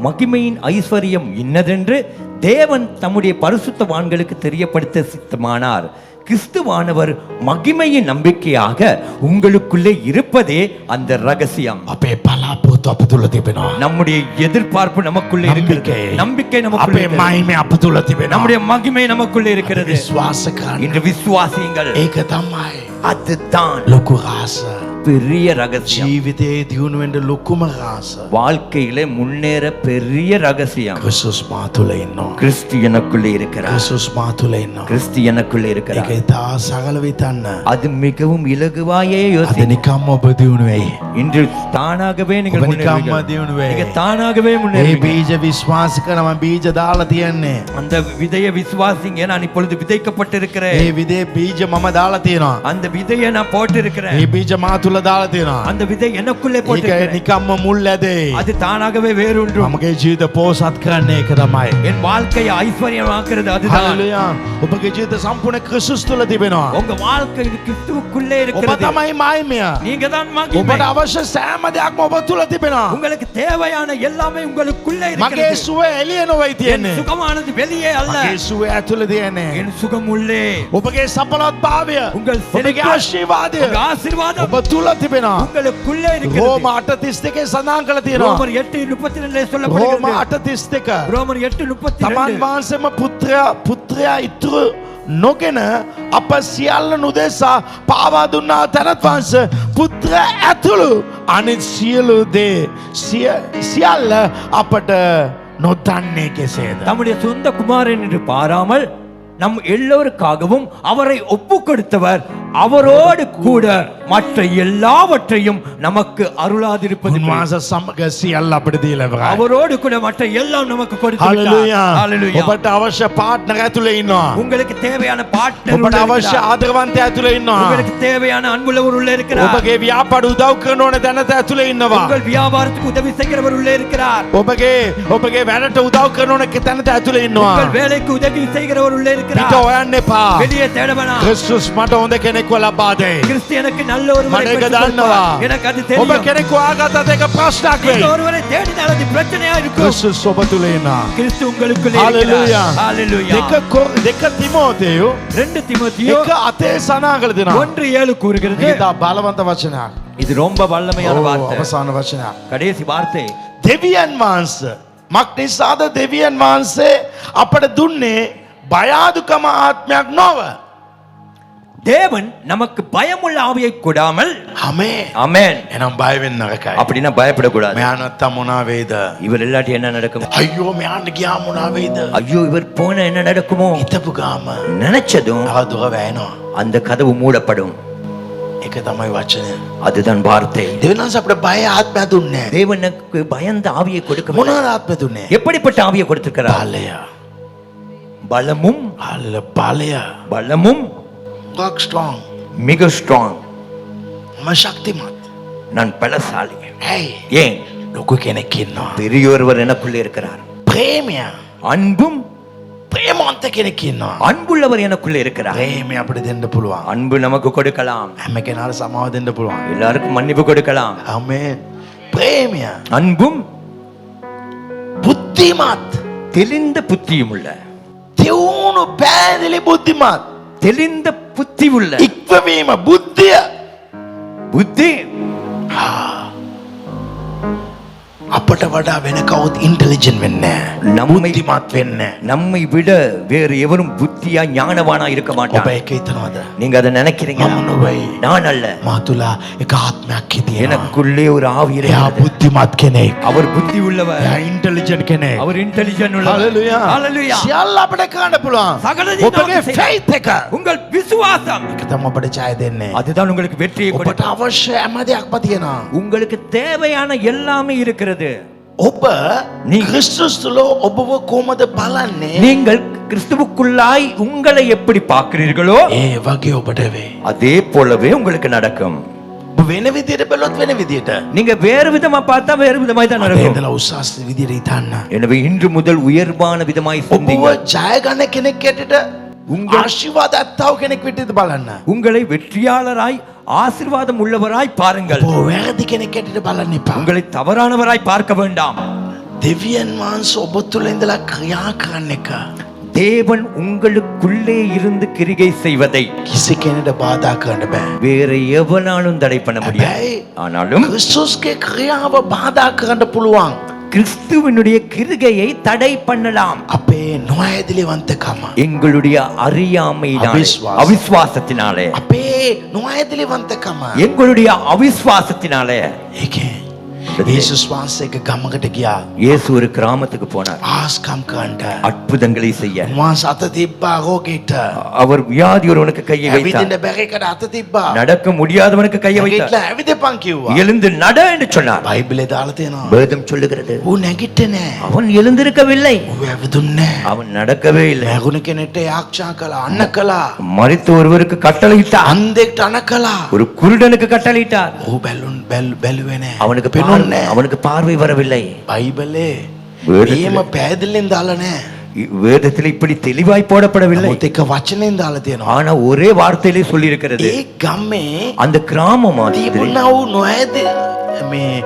மகிமையின் ஐஸ்வர்யம் இன்னதென்று தேவன் தம்முடைய பரிசுத்தவான்களுக்கு தெரியப்படுத்த சித்தமானார். கிறிஸ்துவானவர் மகிமையின் நம்பிக்கையாக உங்களுக்குள்ளே இருப்பதே அந்த ரகசியம். අපේ බලාපොරොත්තු අප තුල තිබෙනවා. நம்முடைய எதிர்பார்ப்பு நமக்குள்ளே இருக்கிறது. நம்பிக்கை நமக்குள்ளே අපේ இருக்கிறது. මහිමය අප තුල තිබෙනවා. நம்முடைய மகிமை நமக்குள்ளே இருக்கிறது. විශ්වාස කරන්න. இன்று விசுவாசியுங்கள். ඒක තමයි அதுதான் ලොකු රාස. பெரிய ரகசியம். ජීවිතයේ දියුණු වෙන්න ලොකුම රාස. வாழ்க்கையிலே முன்னேற பெரிய ரகசியம். ක්‍රිස්තුස් මා තුල ඉන්නවා. கிறிஸ்து எனக்குள்ளே இருக்கிறார். ක්‍රිස්තුස් මා තුල ඉන්නවා. கிறிஸ்து எனக்குள்ளே ඒක இருக்கிறார். ඉතා සරල විතන්න. அது மிகவும் இலகுவாயே අද யோசி. නිකම්ම ඔබ දියුණු වෙයි. இன்று தானாகவே நீங்கள் ඔබ නිකම්ම முன்னேறுவீர்கள். දියුණු වෙයි. நீங்க தானாகவே ඒ முன்னேறுவீர்கள். බීජ විශ්වාස කරන මම බීජ දාලා තියන්නේ. அந்த விதையை விசுவாசிங்க. நான் இப்பொழுது விதைக்கப்பட்டிருக்கிறேன். ඒ විදේ බීජ මම දාලා තියෙනවා. அந்த விதையை நான் போட்டிருக்கிறேன். ඒ බීජ මා තුල දාලා තියෙනවා. அந்த விதை எனக்குள்ளே ඒක போட்டிருக்கிறேன். නිකම්ම මුල් ඇදේ. அது தானாகவே வேரூன்றும். මමගේ ජීවිත පෝසත් කරන්නේ ඒක තමයි. என் வாழ்க்கையை ஐஸ்வர்யமாக்குறது அதுதான். හalleluya. ඔබගේ ජීවිත සම්පූර්ණ ක්‍රිස්තුස් තුල තිබෙනවා. உங்க வாழ்க்கை கிறிஸ்துவுக்குள்ளே ඔබ இருக்கிறது. තමයි මහිමය. நீங்க தான் மகிமை. ඔබට අවශ්‍ය සෑම දෙයක්ම ඔබ තුල තිබෙනවා. உங்களுக்கு தேவையான எல்லாமே உங்களுக்குள்ளே මගේ இருக்கிறது. සුවය එළිය නොවයි என் තියෙන්නේ. சுகமானது வெளியே அல்ல, මගේ සුවය ඇතුළේ තියෙන්නේ. என் சுகம் உள்ளே. ඔබගේ සපලත් භාවය, உங்கள் ඔබගේ செழிப்பு, ආශිර්වාදය உங்க ஆசீர்வாதம் ඔබ තුල තිබෙනවා. உங்களுக்குள்ளே இருக்கிறது. රෝම 8:32 සඳහන් කරලා තියෙනවා. ரோமர் 8:32 රෝම சொல்லப்படுகிறது. 8:32 ரோமர் තමන් 8:32 වහන්සේම පුත්‍රයා ඉතුරු නොගෙන අප සියල්ල නුදෙසා පාවා දුන්නා තැනත් වහන්සේ පුත්‍ර ඇතුළු අනිත් සියලු දේ සියල්ල අපට නොදන්නේ කෙසේද? தம்முடைய சொந்த குமாரன் என்று பாராமல் நம் எல்லோருக்காகவும் அவரை ஒப்பு கொடுத்தவர் அவரோடு கூட மற்ற எல்லாவற்றையும் நமக்கு அருளாதிருப்பது. උන්වහන්සේ සමග සියල්ල අපිට දීලා ඉවරයි. அவரோடு கூட மற்ற எல்லாம் நமக்கு கொடுத்து விட்டார். හalleluya. ஹalleluya. ඔබට අවශ්‍ය පාර්ට්නර් ඇතුලේ ඉන්නවා. உங்களுக்கு தேவையான பார்ட்னர் ඔබට අවශ්‍ය ආදරවන්තය ඇතුලේ ඉන්නවා. உங்களுக்கு தேவையான அன்புள்ளவர் உள்ளே இருக்கிறார். ඔබගේ ව්‍යාපාර උදව් කරන ඕන දැනට ඇතුලේ ඉන්නවා. உங்கள் வியாபாரத்துக்கு உதவி செய்கிறவர் உள்ளே இருக்கிறார். ඔබගේ වැඩට උදව් කරන ඕන තැනට ඇතුලේ ඉන්නවා. உங்கள் வேலைக்கு உதவி செய்கிறவர் உள்ளே இருக்கிறார். පිට හොයන්න එපා. வெளியே தேட வேண்டாம். ක්‍රිස්තුස් මට හොඳ කෙනෙක්ව ලබා දෙයි. கிறிஸ்து எனக்கு நல்ல ஒருவரை මම ඒක பெற்றுக் දන්නවා. கொடுப்பார். எனக்கு அது ඔබ தெரியும். කෙනෙක්ව ආගතත් ඒක ප්‍රශ්නයක් இந்த වෙයි. ஒருவரை தேடினால் அது பிரச்சனையா இருக்கும். ක්‍රිස්තුස් ඔබ තුල ඉන්නවා. கிறிஸ்து உங்களுக்குள்ளே හalleluya. இருக்கிறார். ஹalleluya. දෙක තිමෝතේයෝ 2 தீமோத்தேயு එක අතේ සනාගල දෙනවා. 1:7 கூறுகிறது. මේක තා බලවන්ත වචනයක්. இது ரொம்ப வல்லமையான வார்த்தை. අවසාන වචනයක්. கடைசி வார்த்தை. දෙවියන් වහන්සේ මක් නිසාද දෙවියන් වහන්සේ අපට දුන්නේ බය අඩුකම ආත්මයක් නොව. தேவன் நமக்கு பயமுள்ள ஆவியை கொடாமல். ආමේන්. ஆமென். එනම් බය වෙන්න නරකයි. அப்படினா பயப்படக்கூடாது. මෙයා නැත්තම් මොනවා වේද? இவர் இல்லாட்டி என்ன நடக்கும்? අයියෝ මෙයාට ගියා මොනවා වේද? ஐயோ இவர் போன என்ன நடக்குமோ? හිතපු ගාම நினைச்சதும் තව දුර වැයෙනවා. அந்த கதவு மூடப்படும். ඒක තමයි වචනය. அதுதான் வார்த்தை. දෙවියන් වහන්සේ අපිට බය ආත්මයක් දුන්නේ. தேவனுக்கு பயந்த ஆவியை கொடுக்கவில்லை. මොනවාද ආත්මය දුන්නේ? எப்படிப்பட்ட ஆவியை கொடுத்திருக்கிறார்? බලය. பலமும் බලය. பலமும் God strong. மிக ஸ்ட்ராங். මම ශක්තිමත්. நான் பலசாலி. ඇයි? ஏன்? ලොකු කෙනෙක් ඉන්නවා. பெரியொருவர் எனக்குள்ளே இருக்கிறார். ප්‍රේමය. அன்பும் ප්‍රේමවන්ත කෙනෙක් ඉන්නවා. அன்புள்ளவர் எனக்குள்ளே இருக்கிறார். ප්‍රේමය අපිට දෙන්න පුළුවන්. அன்பு நமக்கு கொடுக்கலாம். හැම කෙනාට සමාව දෙන්න පුළුවන්. எல்லாருக்கும் மன்னிப்பு கொடுக்கலாம். ආමේන්. ප්‍රේමය. அன்பும் බුද්ධිමත්. தெளிந்த புத்தியும் உள்ள. තියුණු පෑදිලි බුද්ධිමත්. தெளிந்த புத்தி உள்ள. ඉක්වීම බුද්ධිය. புத்தி අපට වඩා වෙන කවුත් ඉන්ටෙලිජන්ට් වෙන්නේ නැහැ. බුද්ධිමත් වෙන්නේ නැහැ. நம்மை விட வேறு எவரும் புத்தியா ஞானவானா இருக்க ඔබ மாட்டார். ඒක හිතනවද? நீங்க அதை நினைக்கிறீங்க? මම නෙවෙයි. நான் அல்ல. මා තුල එක ආත්මයක් හිටියනවා. எனக்குள்ளே ஒரு ஆவி එයා இருக்கிறது. බුද්ධිමත් කෙනෙක්. அவர் புத்தி உள்ளவர். එයා ඉන්ටෙලිජන්ට් කෙනෙක්. அவர் இன்டெலிஜென்ட் உள்ளவர். හalleluya. ஹalleluya. සියල්ල අපිට කරන්න පුළුවන්. சகலதையும் ඔබගේ நமக்கு செய்ய- ෆේත් එක. உங்கள் விசுவாசம் ඒක තමයි අපිට ජය දෙන්නේ. அதுதான் உங்களுக்கு வெற்றியை ඔබට கொடுக்கும். අවශ්‍ය හැම දෙයක්ම තියෙනවා. உங்களுக்கு தேவையான எல்லாமே இருக்கிறது. ඔබ ක්‍රිස්තුස් තුල ඔබව කොහොමද බලන්නේ? நீங்கள் கிறிஸ்துவுக்குள்ளாய் உங்களை எப்படி பார்க்கிறீர்களோ ඒ වගේ ඔබට වේ. அதே போலவே உங்களுக்கு நடக்கும். ඔබ වෙන විදියට බැලුවොත් වෙන විදියට. நீங்க வேறு விதமா பார்த்தா வேறு விதமாய் தான் අද நடக்கும். ඉඳලා උසස් විදියට හිතන්න. எனவே இன்று முதல் உயர்வான விதமாய் ඔබව சிந்திங்க. ජය ගන්න කෙනෙක් ඇටට ආශිර්වාද ඇත්තව කෙනෙක් විදියට බලන්න. உங்களை வெற்றியாளராய் ஆசீர்வாதம் உள்ளவராய் பாருங்கள். ඔබ වැරදි කෙනෙක් ඇටට බලන්න එපා. உங்களை தவறானவராய் பார்க்க வேண்டாம். දෙවියන් වහන්සේ ඔබ තුල ඉඳලා ක්‍රියා කරන්න එක தேவன் உங்களுக்குள்ளே இருந்து கிரிகை செய்வதை කිසි කෙනෙකුට බාධා කරන්න බෑ. வேற எவனாலும் தடை பண்ண முடியாது. හැබැයි ஆனாலும் ක්‍රිස්තුස්ගේ ක්‍රියාව බාධා කරන්න පුළුවන්. கிறிஸ்துவினுடைய கிரிகையை தடை பண்ணலாம். අපේ නොඇදිලිවන්තකම. எங்களுடைய அறியாமையினாலே, அவிசுவாசம். அவிசுவாசத்தினாலே, අපේ නොඇදිලිවන්තකම. எங்களுடைய அவிசுவாசத்தினாலே. ඒකේ යේසුස් වහන්සේගේ ගමකට ගියා. இயேசு ஒரு கிராமத்துக்கு போனார். ආස්කම් කරන්න. அற்புதங்களை செய்ய. උන්වහන්සේ අත තිබ්බා රෝගීට. அவர் வியாதியொருவனுக்கு கையை வைத்தார். ඇවිදින්න බැරි එකට අත තිබ්බා. நடக்க முடியாதவனுக்கு கையை வைத்தார். නැගිටලා ඇවිදපන් කිව්වා. எழுந்து நட என்று சொன்னார். බයිබලේ දාලා තියෙනවා. வேதம் சொல்லுகிறது ඌ නැගිට්ටේ නෑ. அவன் எழுந்திருக்கவில்லை. ඌ ඇවිදුන්නේ නෑ. அவன் நடக்கவே இல்லை. මැගුණ කෙනෙක්ට යාක්ෂා කළා. අන්න කළා. மரித்த ஒருவருக்கு கட்டளையிட்டார். අන්ධෙක්ට අන කළා. ஒரு குருடனுக்கு கட்டளையிட்டார். ඌ බැලුවේ නෑ. அவனுக்கு පෙනුන්නේ නෑ. அவனுக்கு பார்வை வரவில்லை. බයිබලේ வேதத்திலே- මේම පැහැදිලියෙන් දාලා නෑ. வேதத்தில் இப்படி தெளிவாய் போடப்படவில்லை. නමුත් එක වචනෙන් දාලා තියෙනවා. ஆனா ஒரே வார்த்தையிலே சொல்லி இருக்கிறது. ඒ ගමේ அந்த கிராமமானது තිබුණා වූ නොඇදි මේ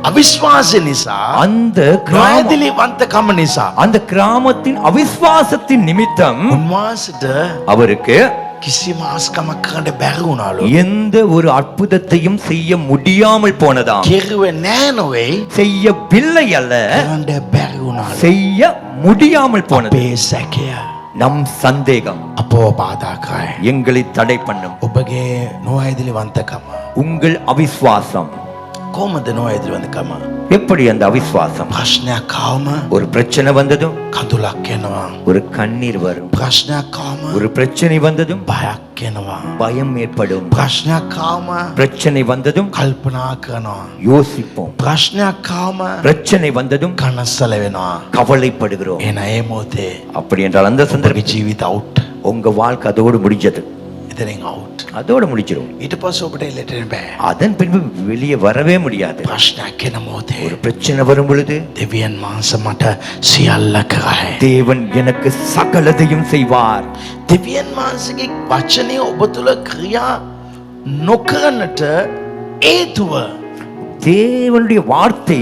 අවිශ්වාසය නිසා அந்த නොඇදිලිවන්තකම නිසා அந்த கிராமத்தின் அவிசுவாசத்தின் நிமித்தம் උන්වහන්සේට அவருக்கு කිසිම ආස්කමක් කරන්න බැරි වුණාලු. எந்த ஒரு அற்புதத்தையும் செய்ய முடியாமல் போனதாம். කෙරුවේ නෑ නොවේ. செய்யவில்லை அல்ல, කරන්න බැරි වුණාලු. செய்ய முடியாமல் போனது. අපේ සැකය நம் சந்தேகம் අපව බාධා කරයි. எங்களை தடை பண்ணும். ඔබගේ නොඇදිලිවන්තකම உங்கள் அவிசுவாசம் කොහොමද නොයදිරි වන්දකම? எப்படி அந்த அவிசுவாசம்? ප්‍රශ්නයක් ආවම ஒரு பிரச்சனை வந்ததும் කඳුලක් එනවා. ஒரு கண்ணீர் வரும். ප්‍රශ්නයක් ආවම ஒரு பிரச்சனை வந்ததும் බයක් එනවා. பயம் ஏற்படும். ප්‍රශ්නයක් ආවම பிரச்சனை வந்ததும் කල්පනා කරනවා. யோசிப்போம். ප්‍රශ්නයක් ආවම பிரச்சனை வந்ததும் කනස්සල වෙනවා. கவலைப்படுகிறோம். එන ඒ මොහොතේ அப்படி என்றால் அந்த ඔබගේ சந்தர்ப்பம் ජීවිත අවුට්. உங்க வாழ்க்கை அதோடு முடிஞ்சது. එතනින් අවුට්. அதோட முடிச்சிடும். ඊට පස්සේ ඔබට එල්ලෙන්න බෑ. அதன் பின்பு வெளியே வரவே முடியாது. ප්‍රශ්නයක් එන මොහොතේ ஒரு பிரச்சனை வரும் பொழுது දෙවියන් වහන්සේ මට සියල්ල කරයි. தேவன் எனக்கு சகலதையும் செய்வார். දෙවියන් වහන්සේගේ වචනේ ඔබ තුල ක්‍රියා නොකරනට හේතුව தேவனுடைய வார்த்தை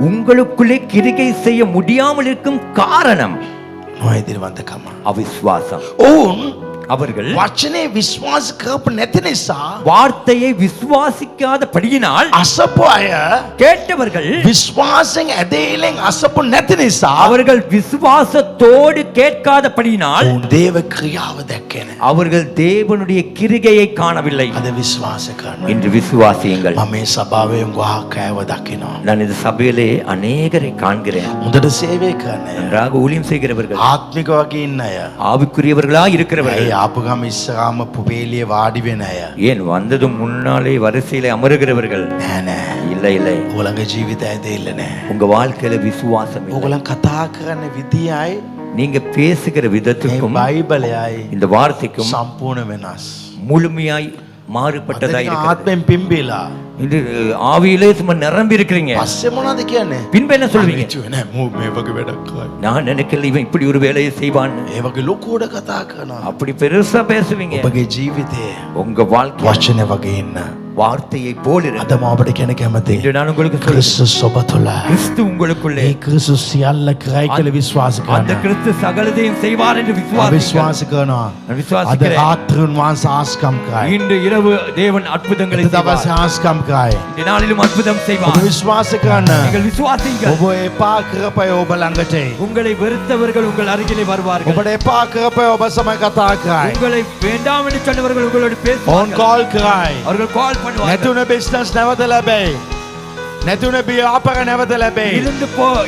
உங்களுக்குள்ளே கிரிகை செய்ய முடியாமல் இருக்கும் காரணம் නොයදිරි වන්දකම. அவிசுவாசம். ඔවුන් அவர்கள் වචනේ විශ්වාස කරපු නැති නිසා வார்த்தையை விசுவாசிக்காதபடியினால் අසපු අය கேட்டவர்கள் විශ්වාසයෙන් ඇදහිල්ලෙන් අසපු නැති නිසා அவர்கள் விசுவாசத்தோடு கேட்காதபடியினால் ඔවුන් දේව ක්‍රියාව දැක්කේ නැහැ. அவர்கள் தேவனுடைய கிரிகையை காணவில்லை. අද විශ්වාස කරනවා. இன்று விசுவாசியுங்கள். මම මේ සභාවේ ගාකෑව දකිනවා. நான் இந்த சபையிலே அநேகரை காண்கிறேன். හොඳට සේවය කරන අය, நன்றாக ஊழியம் செய்கிறவர்கள், ආත්මික වගේ ඉන්න අය, ஆவிக்குரியவர்களா இருக்கிறவர்கள், ඒ ආපු ගම ඉස්සරහාම පුපේලිය වාඩි වෙන අය. ஏன் வந்ததும் முன்னாலே வரிசையிலே அமருகிறவர்கள். නෑ නෑ. இல்லை இல்லை, ඔයගලගේ ජීවිතය ඇදහිල්ල නෑ. உங்க வாழ்க்கையில விசுவாசம் இல்லை. ඔයගලන් කතා කරන විදියයි நீங்க பேசுகிற මේ விதத்துக்கும் බයිබලයයි இந்த வார்த்தைக்கும் සම්පූර්ණ වෙනස්. முழுமையாய் மாறுபட்டதாய் අද இருக்கிறது. ආත්මෙන් පිම්බිලා இது ஆவியிலே சும்மா நிரம்பி இருக்கிறீங்க. පස්සේ මොනවද කියන්නේ? பின்பு என்ன சொல்வீங்க? හිතුවේ නෑ මූ මේ වගේ වැඩක් කරයි. நான் நினைக்கல இவன் இப்படி ஒரு வேலையை செய்வான். ඒ වගේ ලොකුවට කතා කරනවා. அப்படி பெருசா பேசுவீங்க. ඔබගේ ජීවිතේ உங்க வாழ்க்கை වචනේ වගේ ඉන්න. வார்த்தையை போல் இருக்கு. අද මම ඔබට කියන කැමති. இன்று நான் உங்களுக்கு சொல்றேன், ක්‍රිස්තුස් ඔබ තුළ. கிறிஸ்து உங்களுக்குள்ளே. ඒ ක්‍රිස්තුස් සියල්ල කරයි කියලා විශ්වාස அந்த කරනවා. கிறிஸ்து சகலதையும் செய்வார் என்று விசுவாசிக்கிறேன். විශ්වාස කරනවා. நான் අද விசுவாசிக்கிறேன். රාත්‍රින් වහන්සේ ආස්කම් කරයි. இன்று இரவு தேவன் அற்புதங்களை අද දවසේ செய்வார். ආස්කම් කරයි. இந்த நாளிலும் அற்புதம் ඔබ செய்வார். විශ්වාස කරන්න. நீங்கள் விசுவாசிங்கள். ඔබ එපා කරපය ඔබ ළඟට එයි. உங்களை வெறுத்தவர்கள் உங்கள் அருகிலே வருவார்கள். ඔබට එපා කරපය ඔබ සමග කතා කරයි. உங்களை வேண்டாம் என்று சொன்னவர்கள் உங்களோடு ඔවුන් பேசுவார்கள். කෝල් කරයි. அவர்கள் கால் பண்ணுவார்கள். නැතුන බිස්නස් නැවත ලැබෙයි. නැතුන ව්‍යාපාර නැවත ලැබෙයි.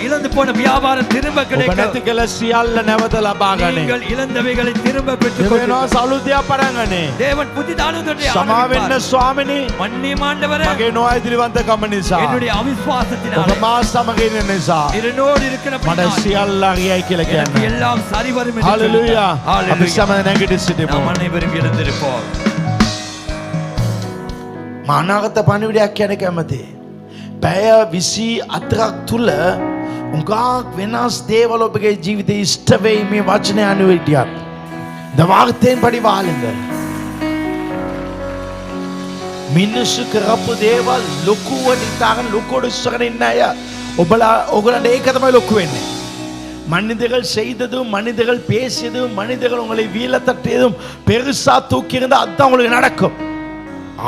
இழந்து போன வியாபாரம் திரும்ப ඔබ கிடைக்கும். නැති කළ සියල්ල නැවත ලබා ගනියි. நீங்கள் இழந்தவைகளை திரும்ப பெற்றுக் දෙවියන් கொள்ளுங்கள். වහන්සේ අලුතියක් පටන් ගන්නේ. தேவன் புதிதான ஒன்றை සමා වෙන්න ஆரம்பிப்பார். ස්වාමිනී. மன்னியும் ஆண்டவரே, මගේ නොඅයිතිරිවන්තකම නිසා. என்னுடைய ඔබ அவிசுவாசத்தினாலே මා සමග ඉන්න නිසා. என்னோடு இருக்கிற මට සියල්ල හරියයි කියලා எனக்கு කියන්නේ. எல்லாம் சரி வரும் என்று හalleluya. சொல்லுங்கள். අපි Hallelujah. සමග නැගිට සිටිමු. நாம் அனைவரும் எழுந்திருப்போம். මානගත පණිවිඩයක් කියන කැමති. පැය 24ක් තුල උඟාක් වෙනස් දේවල් ඔබගේ ජීවිතේ ඉෂ්ට වෙයි මේ වචනය අනුව හිටියත්. දවාර්තෙන් පඩි වාලෙන්ද. මිනිස්සු කරපු දේවල් ලොකුවට ඉතාලන ලොකුවට ඉස්සරගෙන ඉන්න අය ඔයගොල්ලන්ට ඒක තමයි ලොකු වෙන්නේ. மனிதர்கள் செய்ததும் மனிதர்கள் பேசியதும் மனிதர்கள் உங்களை வீழ தட்டியதும் பெருசா தூக்கியிருந்தா அதுதான் உங்களுக்கு நடக்கும்.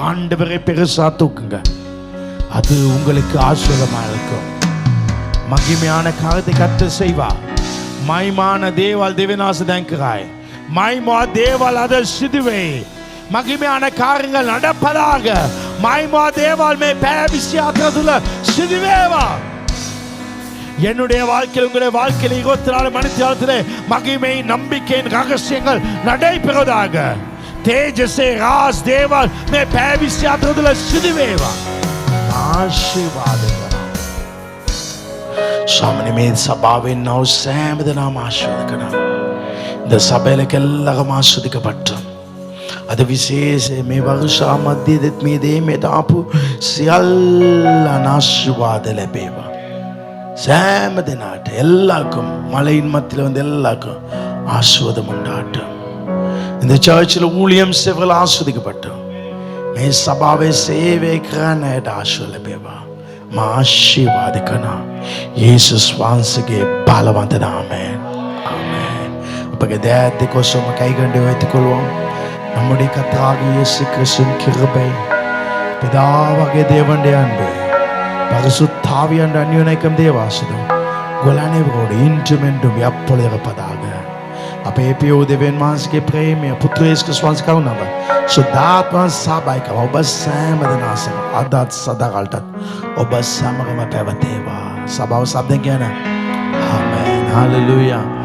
ஆண்டவரை பெருசா தூக்குங்க, அது உங்களுக்கு ஆசீர்வாதமா இருக்கும். மகிமையான காரியத்தை கர்த்தர் செய்வார். மகிமான தேவால் தேவனாச தேங்கிறாய். மகிமா தேவால் அதை சிதுவை மகிமையான காரியங்கள் நடப்பதாக. மகிமா தேவால் மே பேவிசியாத்துல சிதுவேவா. என்னுடைய வாழ்க்கையில் உங்களுடைய வாழ்க்கையில் 24 மணி நேரத்திலே மகிமை நம்பிக்கையின் ரகசியங்கள் நடைபெறுவதாக. தேஜஸே ராஸ் தேவால் மே பேவிசியாத்துல சிதுவேவா. ආශිර්වාද කරනවා. ස්වාමිනේ මේ සභාවෙන් නව සෑම දෙනාම ආශිර්වාද කරනවා. இந்த சபையில எல்லாரும் ஆஸ்வதிக்கப்பட்டோம். அது விசேஷ මේ වර්ෂා මැදේදත් මේ දේමේ තාපු සියල්ල ආශිර්වාද ලැබේවා. සෑම දෙනාට எல்லாருக்கும் மலையின் மத்தியில வந்து எல்லாருக்கும் ஆசீர்வாதம் உண்டாகட்டும். இந்த சர்ச்சில் ஊழியம் சேவல் ஆஸ்வதிக்கப்பட்டோம். මේ සභාවේ සේවය කරන අයට ආශිර්වාද ලැබේවා. මා ආශිර්වාද කරනවා යේසුස් වහන්සේගේ බලවන්ත නාමයෙන්. ආමේන්. අපගේ දෑත් දෙකොසම கைகண்டு வைத்துக்கொள்வோம். நம்முடைய கர்த்தராகிய இயேசு கிறிஸ்துவின் கிருபை, பிதாவாகிய தேவனுடைய அன்பு, பரிசுத்த ஆவியானவருடைய அந்யோன்யம் தேவாசீர்வாதம் உங்கள் அனைவரோடு இன்றும் என்றும் எப்பொழுதும் இருப்பதாக. අපේ පියෝ දෙවියන් වහන්සේගේ ප්‍රේමය පුත්‍ර යේසුස් වහන්සේ කරුණාව සුද්ධාත්ම සහභාගීකම ඔබ සෑම දෙනාසම අදත් සදාකල්ටත් ඔබ සමගම පැවතේවා. සභාව සබ්දෙන් කියන ආමේන්. හalleluya.